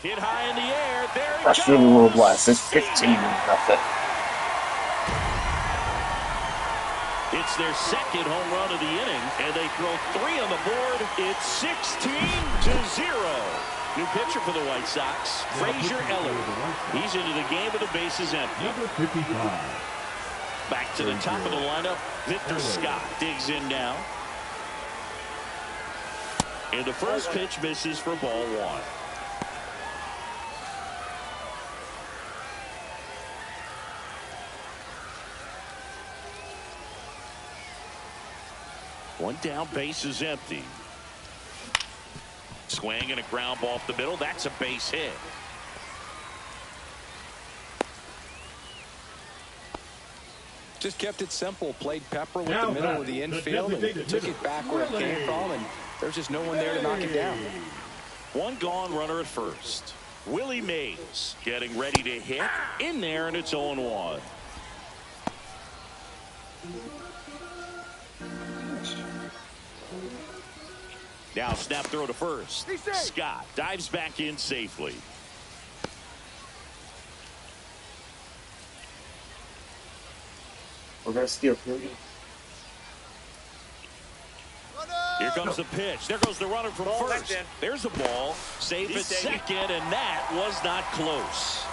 Hit high in the air. There it Rush through the little blast. goes. It's 15-0. It's their second home run of the inning, and they throw 3 on the board. It's 16-0. New pitcher for the White Sox, Frazier Eller. He's into the game with the bases empty. Number 55. Back to the top of the lineup, Victor Scott digs in now. And the first pitch misses for ball 1. One down, base is empty. Swing and a ground ball up the middle. That's a base hit. Just kept it simple. Played pepper with the middle of the infield and took it back where it came from, and there's just no one there to knock it down. One gone, runner at first. Willie Mays getting ready to hit. In there, and it's 0-1. Now snap throw to first. Scott dives back in safely. We're going to steal 3. Here comes the pitch. There goes the runner from first. There's a ball. Safe at second, and that was not close.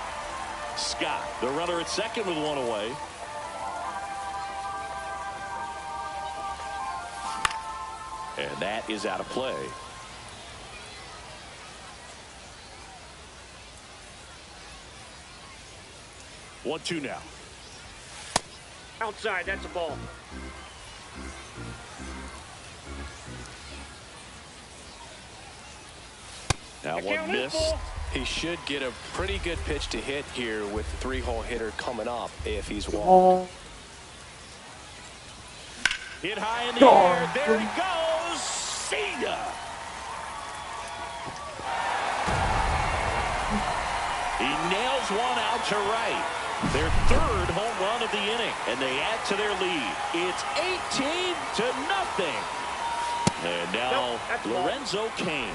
Scott, the runner at second with 1 away. And that is out of play. One, 2 now. Outside, that's a ball. That one missed. He should get a pretty good pitch to hit here with the 3-hole hitter coming up if he's walked. Hit high in the air. There he goes. See ya. He nails one out to right. Their 3rd home run of the inning, and they add to their lead. It's 18-0. And now Lorenzo Cain.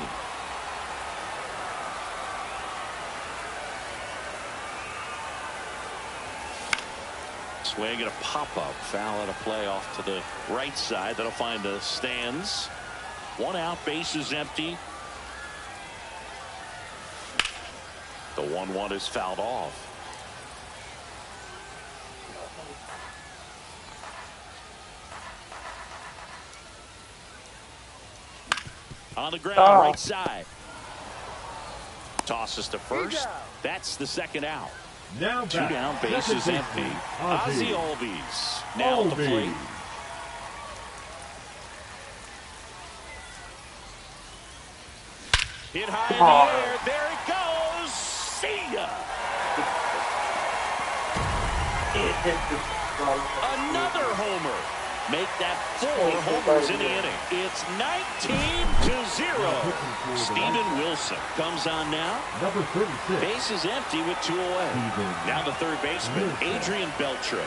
Swing and a pop-up. Foul at a play off to the right side. That'll find the stands. 1 out, base is empty. The 1-1 is fouled off. On the ground, right side. Tosses to first. That's the 2nd out. Now 2 down, base is empty. Ozzie Albies now at the plate. Hit high in the air. There it goes. See ya. Another homer. Make that 4 homers in the inning. It's 19-0. Steven Wilson comes on now. Number 36. Base is empty with 2 away. Now the 3rd baseman, Adrian Beltre.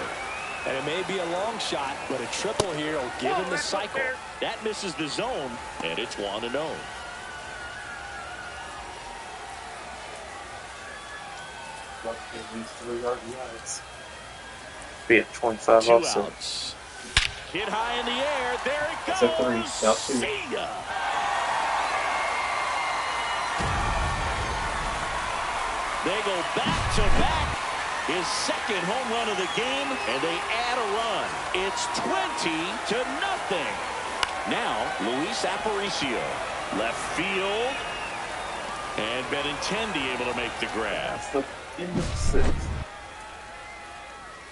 And it may be a long shot, but a triple here will give him the cycle. That misses the zone, and it's 1-0. At least 3 RBIs. Be at 25 2 also. outs. Hit high in the air. There it goes. That's a 3. Now 2. See ya. They go back to back. His 2nd home run of the game, and they add a run. It's 20-0. Now Luis Aparicio, left field, and Benintendi able to make the grab. That's the end of 6.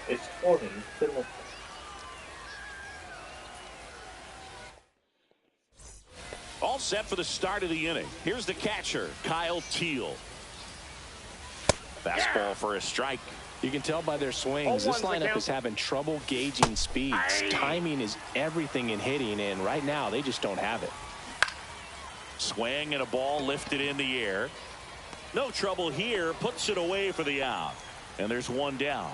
It's 20-0. All set for the start of the inning. Here's the catcher, Kyle Teal. Fastball for a strike. You can tell by their swings, this lineup is having trouble gauging speeds. Timing is everything in hitting, and right now they just don't have it. Swing and a ball lifted in the air. No trouble here. Puts it away for the out. And there's 1 down.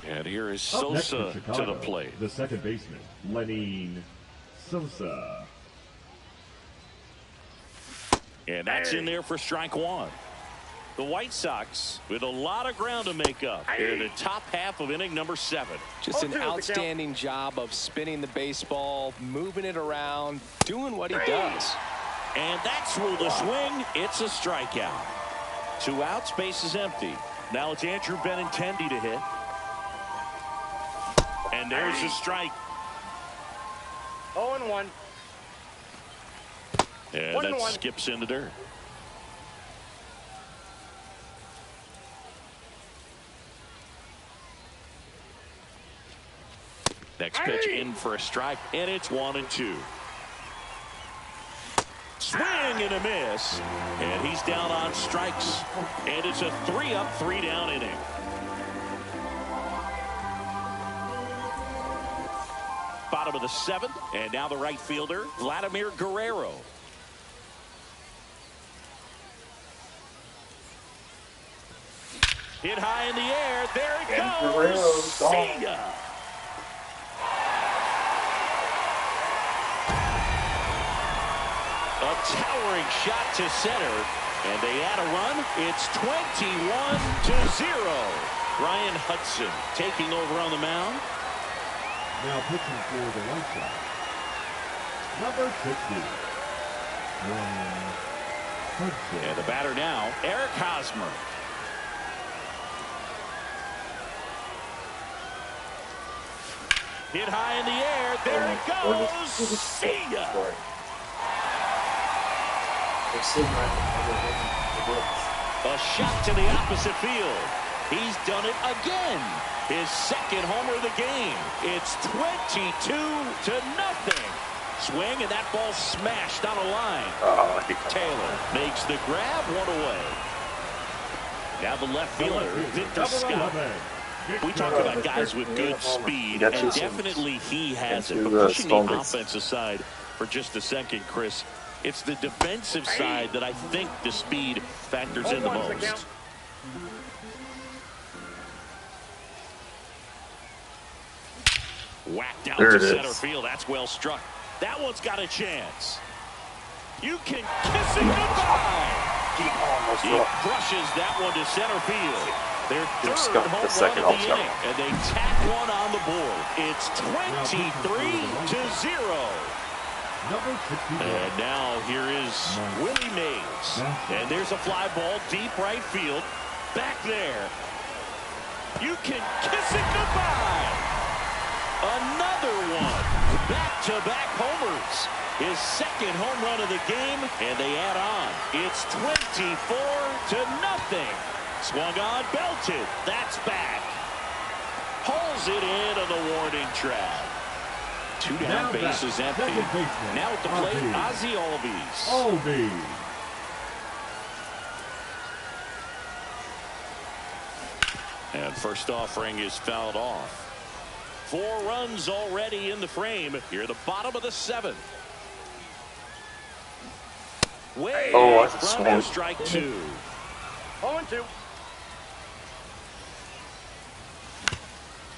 And here is Sosa to the plate. The 2nd baseman, Lenny Sosa. And that's in there for strike one. The White Sox with a lot of ground to make up. They're in the top half of inning number 7. Just an outstanding job of spinning the baseball, moving it around, doing what he does. And that's ruled a swing. It's a strikeout. 2 outs, base is empty. Now it's Andrew Benintendi to hit. And there's a strike. 0-1. And that skips in the dirt. Next pitch in for a strike, and it's 1-2. Swing and a miss, and he's down on strikes. And it's a 3-up, 3-down inning. Bottom of the 7th, and now the right fielder, Vladimir Guerrero. Hit high in the air. There it goes. See ya. A towering shot to center, and they add a run. It's 21-0. Ryan Hudson taking over on the mound. Now pitching for the White Sox, number 60, Ryan Hudson. And the batter now, Eric Hosmer. Hit high in the air. There it goes. See ya. A shot to the opposite field. He's done it again. His 2nd homer of the game. It's 22-0. Swing, and that ball smashed on a line. Taylor makes the grab, 1 away. Now the left fielder, Victor Scott. We talk about guys with good speed, and definitely he has it. But pushing the offensive side for just a second, Chris, it's the defensive side that I think the speed factors in the most. Whacked out to center field. That's well struck. That one's got a chance. You can kiss it goodbye. He brushes that one to center field. Their 3rd home run of the inning, and they tack one on the board. It's 23-0. And now here is Willie Mays. And there's a fly ball deep right field. Back there. You can kiss it goodbye. Another one. Back-to-back homers. His 2nd home run of the game, and they add on. It's 24-0. Swung on, belted. That's back. Pulls it in on the warning track. 2 down, bases empty. Now at the plate, Ozzie Albies. And first offering is fouled off. 4 runs already in the frame. Here at the bottom of the 7th. Way in front of strike 2. 0-2.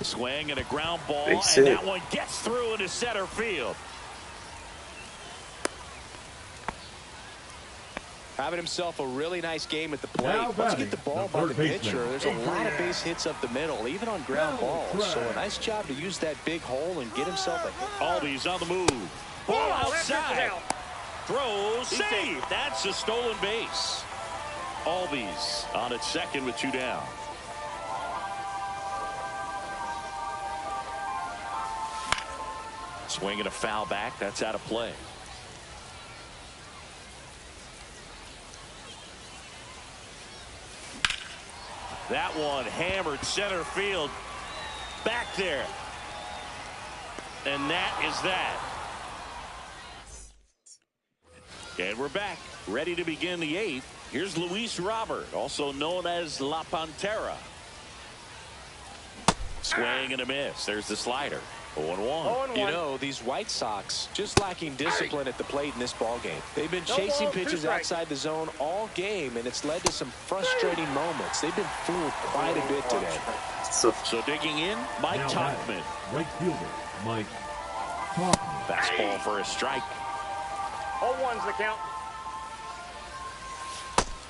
Swing and a ground ball, and that one gets through into center field. Having himself a really nice game at the plate. Once you get the ball by the pitcher, there's a lot of base hits up the middle, even on ground balls. So a nice job to use that big hole and get himself a hit. Albies on the move. Ball outside. Throws. Save. That's a stolen base. Albies on its 2nd with 2 down. Swing and a foul back. That's out of play. That one hammered center field. Back there. And that is that. And we're back. Ready to begin the 8th. Here's Luis Robert, also known as La Pantera. Swing and a miss. There's the slider. 0-1. You know, these White Sox just lacking discipline at the plate in this ball game. They've been chasing pitches outside the zone all game, and it's led to some frustrating moments. They've been fooled quite a bit today. So digging in, Mike Tauchman. Right fielder, Mike Tauchman. Fastball for a strike. 0-1's the count.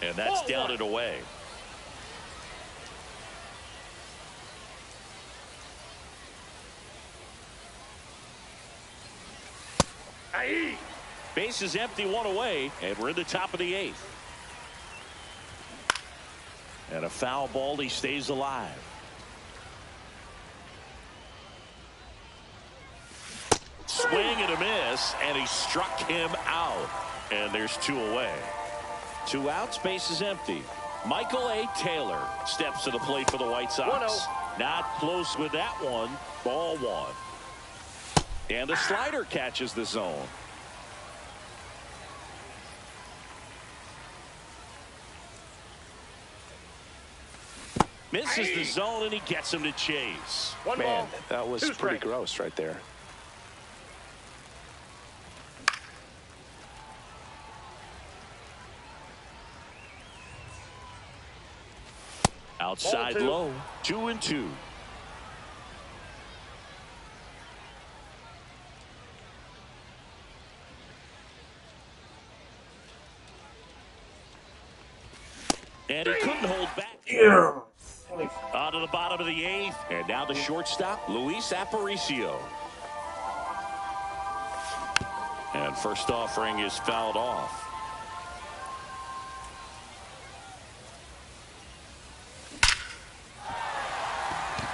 And that's down and away. Base is empty, one away, and we're in the top of the 8th. And a foul ball, he stays alive. Swing and a miss, and he struck him out. And there's 2 away. 2 outs, base is empty. Michael A. Taylor steps to the plate for the White Sox. 1-0. Not close with that one. Ball 1. And the slider catches the zone. Misses the zone, and he gets him to chase. Man, that was pretty gross right there. Outside low, 2-2. And he couldn't hold back. Yeah. On to the bottom of the 8th. And now the shortstop, Luis Aparicio. And first offering is fouled off.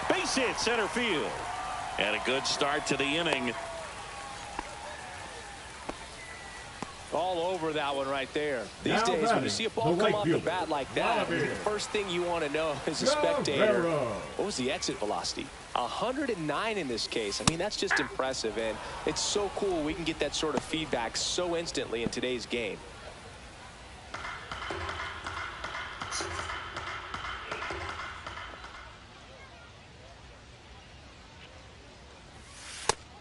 Base hit center field. And a good start to the inning. All over that one right there. These Now days, when batting, you see a ball the come right off the fielder, bat like that, the Vladimir. first thing you want to know as a spectator, Guerrero. what was the exit velocity? 109 in this case. I mean, that's just impressive, and it's so cool we can get that sort of feedback so instantly in today's game.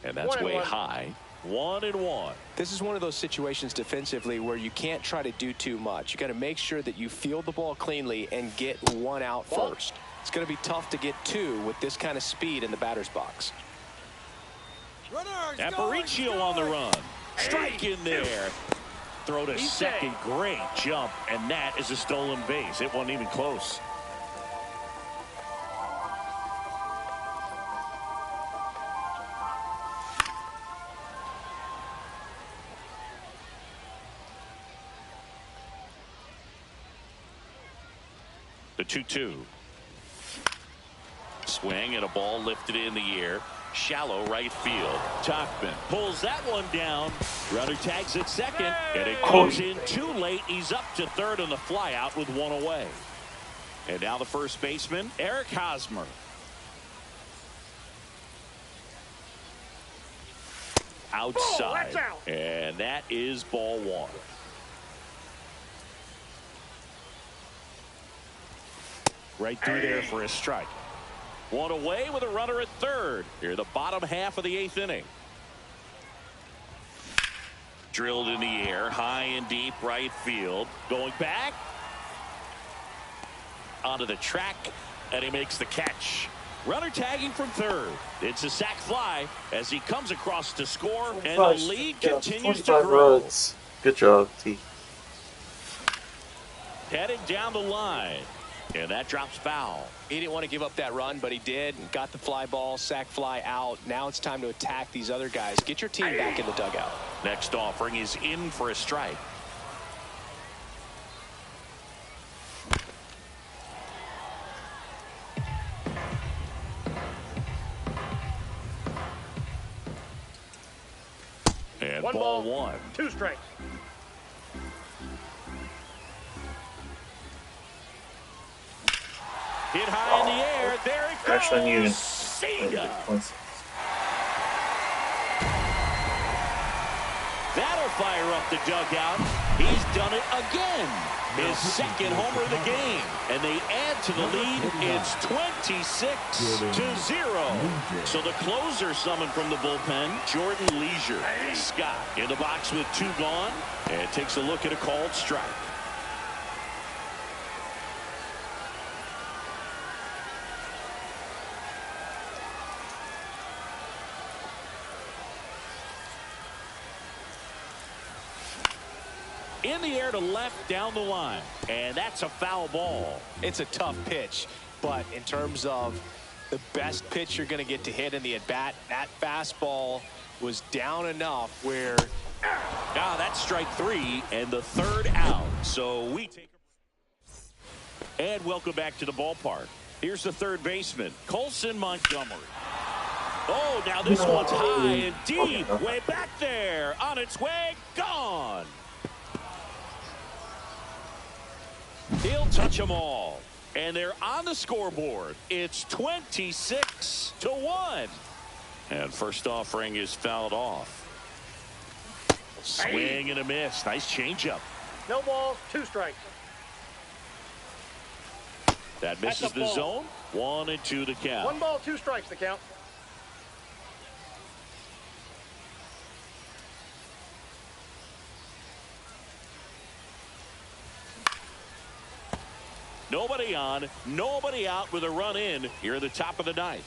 And that's way 1-1. high. 1-1. This is one of those situations defensively where you can't try to do too much. You got to make sure that you field the ball cleanly and get 1 out first. It's going to be tough to get 2 with this kind of speed in the batter's box. Aparicio on the run. Strike in there. Throw to second. Great jump. And that is a stolen base. It wasn't even close. The 2-2. Swing and a ball lifted in the air. Shallow right field. Tauchman pulls that one down. Runner tags at second, and it goes in too late. He's up to third on the flyout with 1 away. And now the first baseman, Eric Hosmer. Outside. that's out. And that is ball 1. Right through there for a strike. 1 away with a runner at third. Here the bottom half of the 8th inning. Drilled in the air, high and deep right field. Going back. Onto the track, and he makes the catch. Runner tagging from third. It's a sac fly as he comes across to score, and the lead continues to grow. Runs. Good job, T. Heading down the line. And that drops foul. He didn't want to give up that run, but he did. Got the fly ball, sac fly out. Now it's time to attack these other guys. Get your team back in the dugout. Next offering is in for a strike. And ball 1. 2 strikes. Hit high in the air. There it goes. Actually, you See ya. That'll fire up the dugout. He's done it again. His second homer of the game. And they add to the lead. It's 26-0. So the closer summoned from the bullpen, Jordan Leisure. Scott in the box with 2 gone. And takes a look at a called strike. In the air to left down the line. And that's a foul ball. It's a tough pitch, but in terms of the best pitch you're going to get to hit in the at-bat, that fastball was down enough where... That's strike 3 and the third out. So we take a... And welcome back to the ballpark. Here's the third baseman, Colson Montgomery. Oh, now this one's high and deep. Way back there. On its way. Gone. He'll touch them all. And they're on the scoreboard. It's 26-1. And first offering is fouled off. Swing and a miss. Nice changeup. No balls, 2 strikes. That misses the zone. 1-2 the count. 1 ball, 2 strikes the count. Nobody on, nobody out with a run in here at the top of the ninth.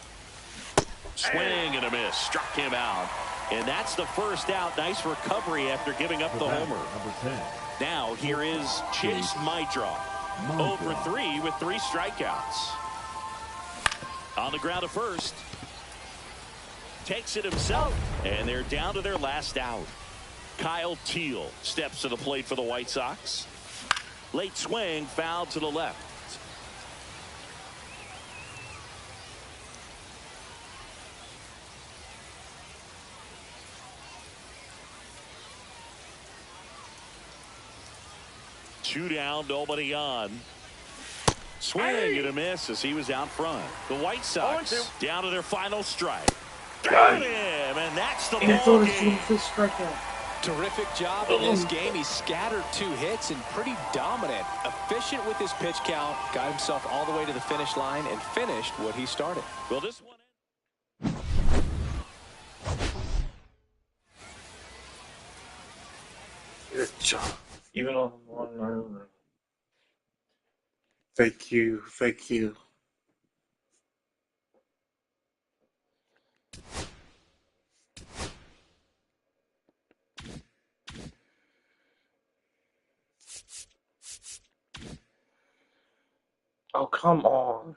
Swing and a miss. Struck him out. And that's the first out. Nice recovery after giving up the homer. Number 10. Now here is Chase Mydra. 0 for 3 with 3 strikeouts. On the ground at first. Takes it himself. And they're down to their last out. Kyle Teal steps to the plate for the White Sox. Late swing, foul to the left. Two down, nobody on. Swing and a miss as he was out front. The White Sox down to their final strike. Got him, and that's the ball game. Terrific job in this game. He scattered 2 hits and pretty dominant. Efficient with his pitch count. Got himself all the way to the finish line and finished what he started. Well, this one. Good job. Even on 1-0. Thank you. Thank you. Oh, come on.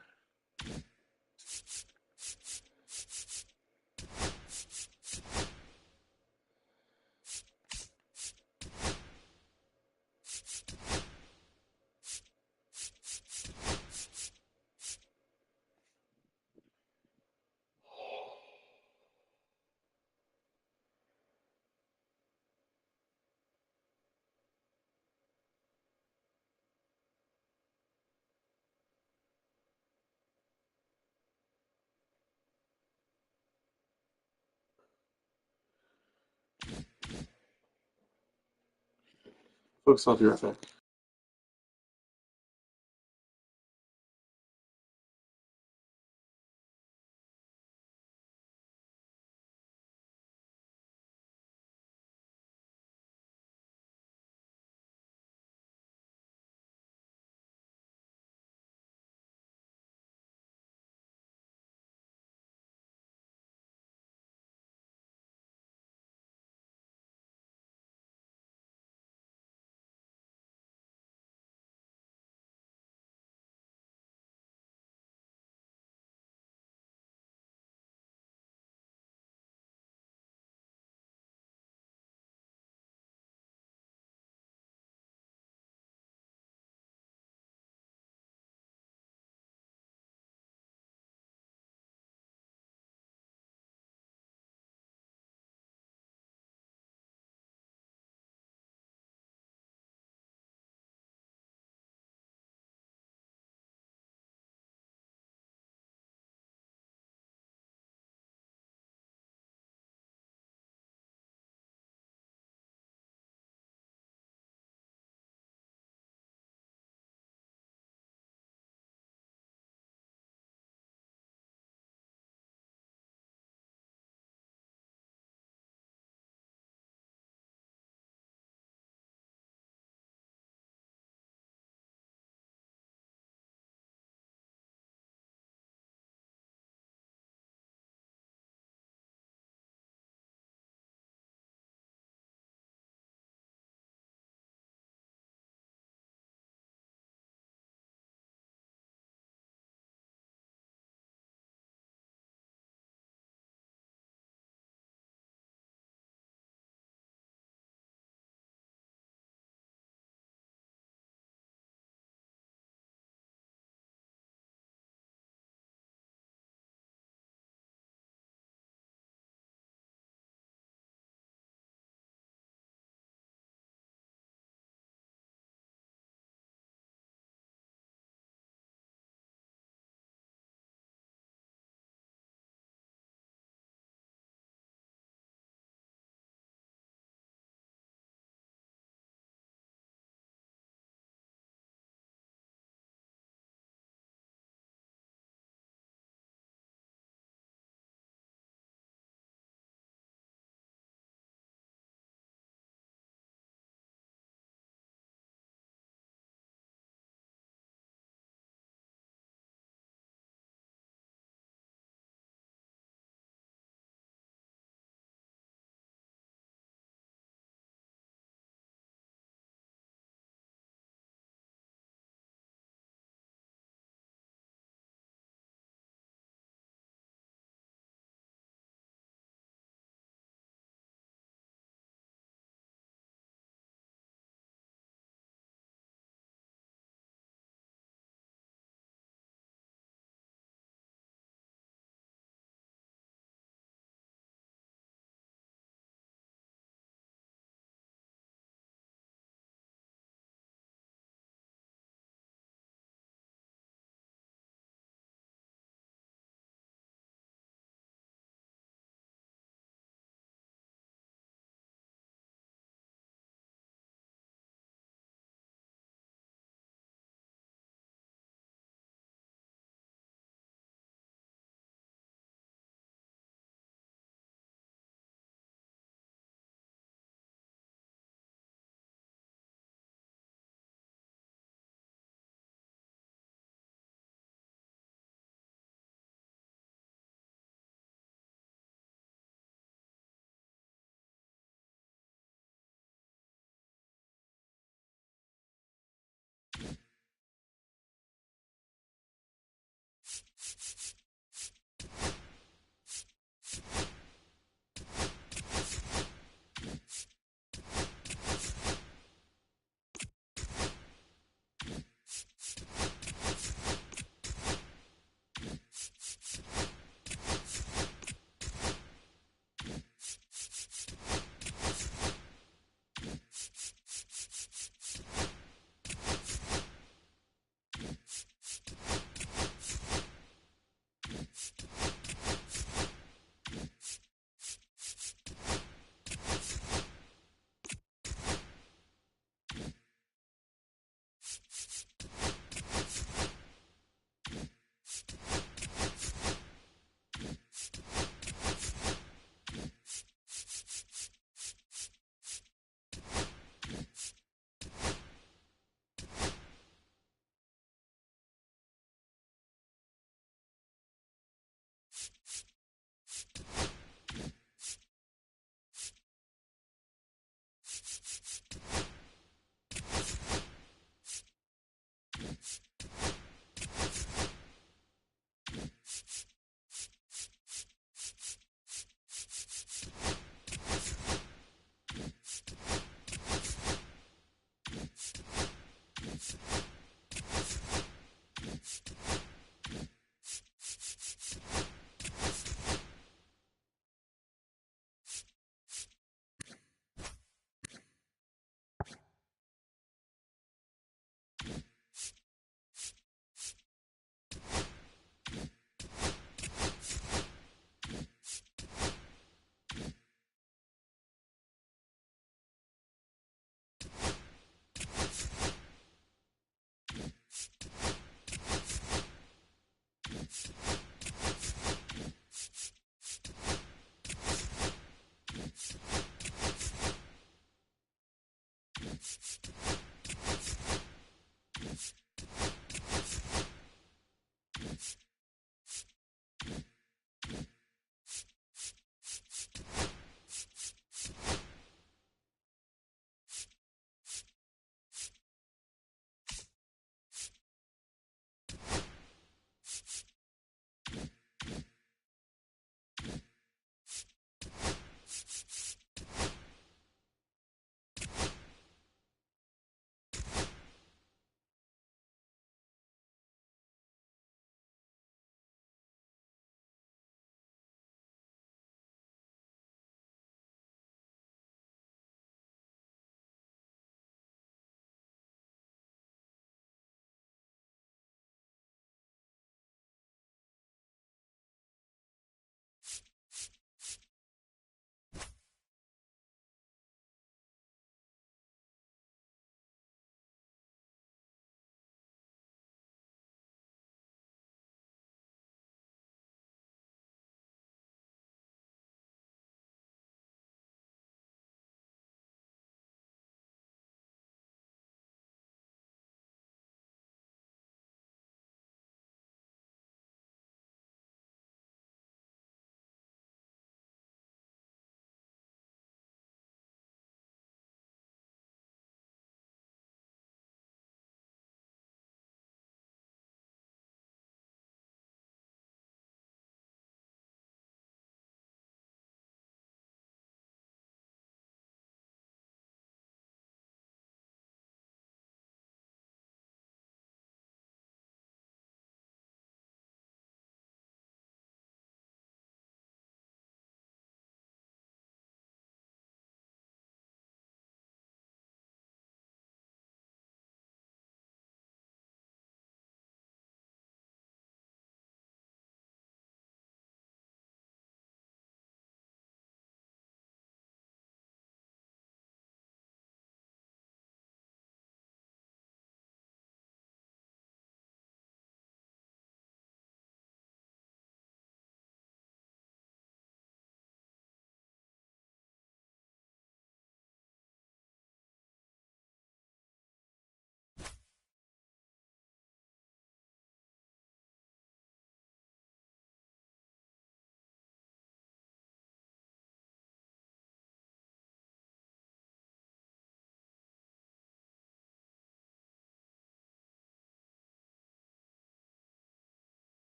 Folks, I'll be right back.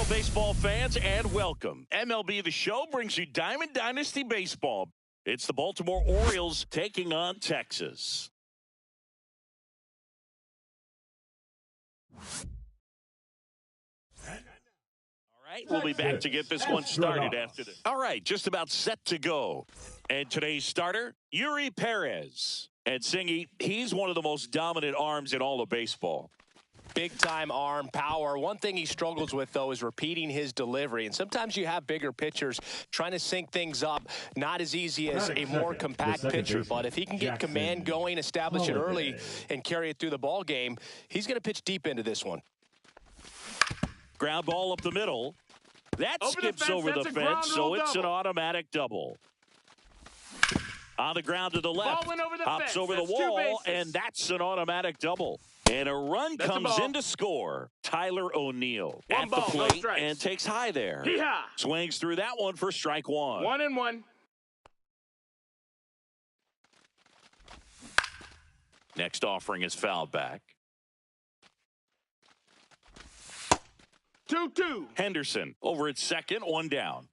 baseball fans, and welcome. MLB The Show brings you Diamond Dynasty Baseball. It's the Baltimore Orioles taking on Texas. All right, we'll be back to get this one started after this. All right, just about set to go. And today's starter, Yuri Perez. And Singy, he's one of the most dominant arms in all of baseball. Big-time arm power. One thing he struggles with, though, is repeating his delivery. And sometimes you have bigger pitchers trying to sync things up. Not as easy as a more compact pitcher. But if he can get command going, establish it early, and carry it through the ball game, he's going to pitch deep into this one. Ground ball up the middle. That skips over the fence, so it's an automatic double. On the ground to the left. Hops over the wall, and that's an automatic double. And a run comes in to score. Tyler O'Neill at the plate and takes high there. Swings through that one for strike one. 1-1. Next offering is fouled back. 2-2. Henderson over at second, one down.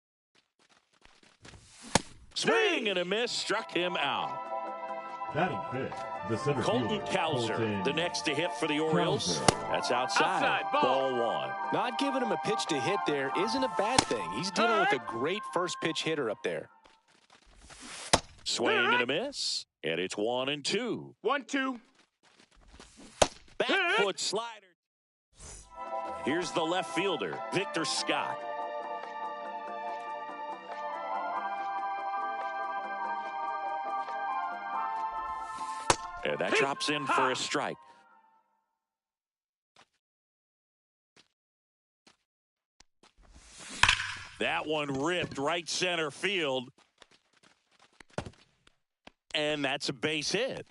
Swing and a miss, struck him out. Batting fifth, the center Colton fielder, Cowser, the next to hit for the Orioles. That's outside. Ball one. Not giving him a pitch to hit there isn't a bad thing. He's dealing with a great first pitch hitter up there. Swing and a miss. And it's 1-2. 1-2. Back foot slider. Here's the left fielder, Victor Scott. And that drops in for a strike. That one ripped right center field. And that's a base hit.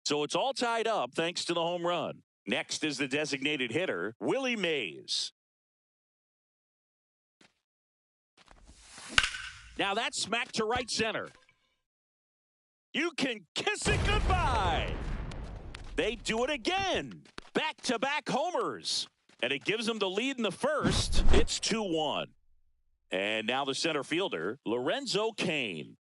So it's all tied up thanks to the home run. Next is the designated hitter, Willie Mays. Now that's smacked to right center. You can kiss it goodbye. They do it again. Back-to-back homers. And it gives them the lead in the first. It's 2-1. And now the center fielder, Lorenzo Cain.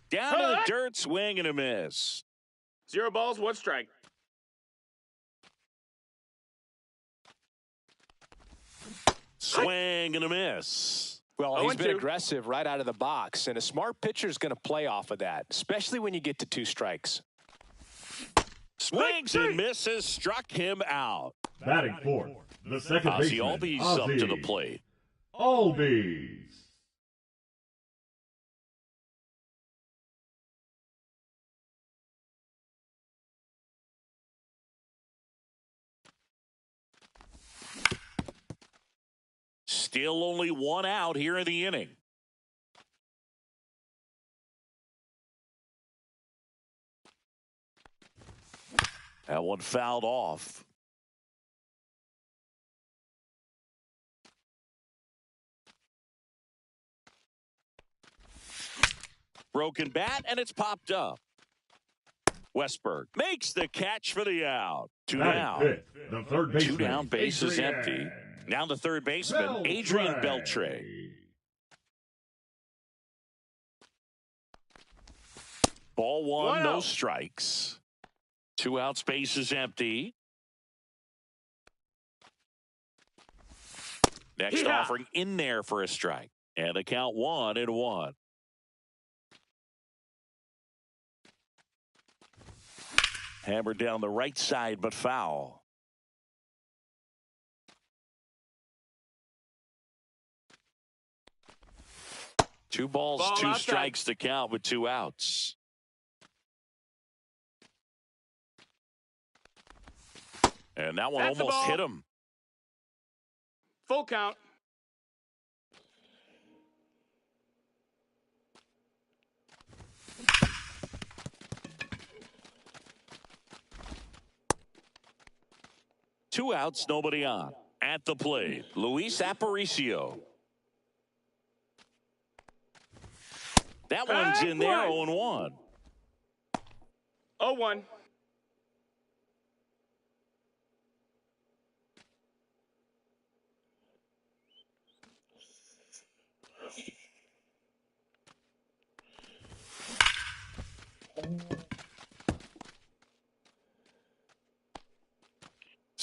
Down to the dirt, swing and a miss. 0 balls, 1 strike. Swing and a miss. Well, he's been aggressive right out of the box, and a smart pitcher is going to play off of that, especially when you get to 2 strikes. Swings and misses, struck him out. Batting fourth, the second baseman, Albies up to the plate. Albies. Still only 1 out here in the inning. That one fouled off. Broken bat, and it's popped up. Westberg makes the catch for the out. 2 down. The third baseman, 2 down, base is empty. Now the third baseman, Adrian Beltre. Ball 1, no strikes. 2 outs, base is empty. Next offering in there for a strike. And the count 1-1. Hammered down the right side, but foul. Two balls, 2 strikes to count with 2 outs. And that one almost hit him. Full count. Two outs, nobody on. At the plate, Luis Aparicio. That one's in there, 0-1. 0-1.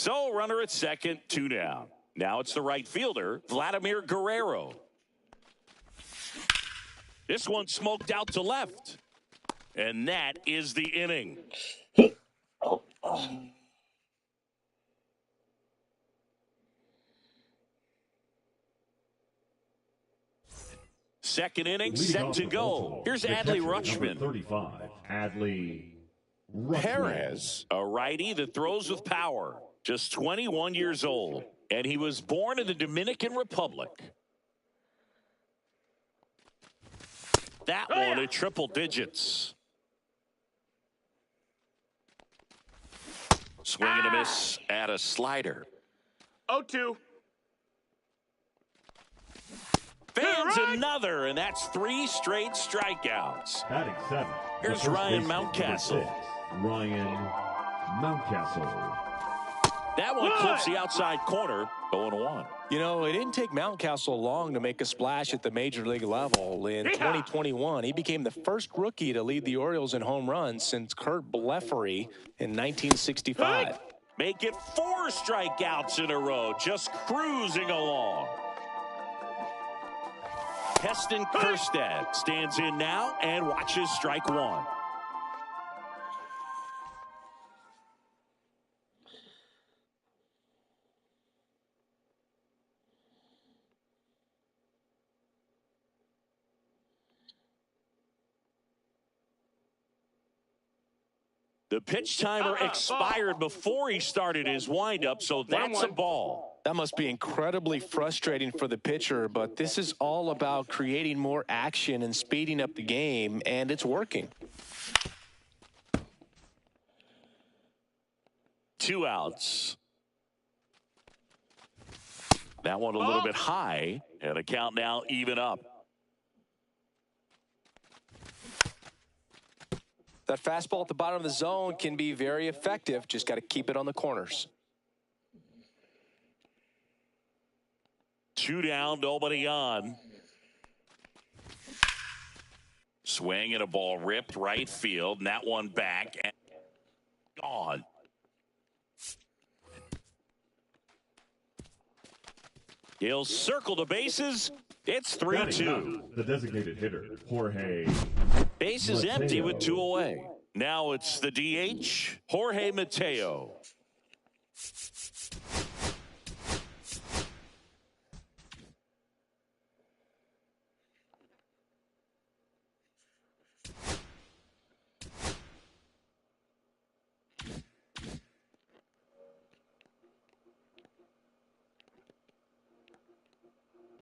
So runner at second, 2 down. Now it's the right fielder, Vladimir Guerrero. This one smoked out to left. And that is the inning. Second inning set to go. Here's Adley Rutschman. 35, Adley Perez, a righty that throws with power. Just 21 years old. And he was born in the Dominican Republic. That one at triple digits. Swing and a miss at a slider. 0-2. Fans another, and that's 3 straight strikeouts. Batting 7. Here's Ryan Mountcastle. Ryan Mountcastle. That one clips the outside corner, 0-1. You know, it didn't take Mountcastle long to make a splash at the major league level. In 2021, he became the first rookie to lead the Orioles in home runs since Kurt Blefary in 1965. Make it 4 strikeouts in a row, just cruising along. Heston Kjerstad stands in now and watches strike 1. The pitch timer expired before he started his windup, so that's a ball. That must be incredibly frustrating for the pitcher, but this is all about creating more action and speeding up the game, and it's working. 2 outs. That one a little bit high, and a count now even up. That fastball at the bottom of the zone can be very effective. Just got to keep it on the corners. 2 down, nobody on. Swing and a ball ripped right field, and that one back and gone. He'll circle the bases. It's 3-2. The designated hitter, Jorge. Base is empty with 2 away. Now it's the DH, Jorge Mateo.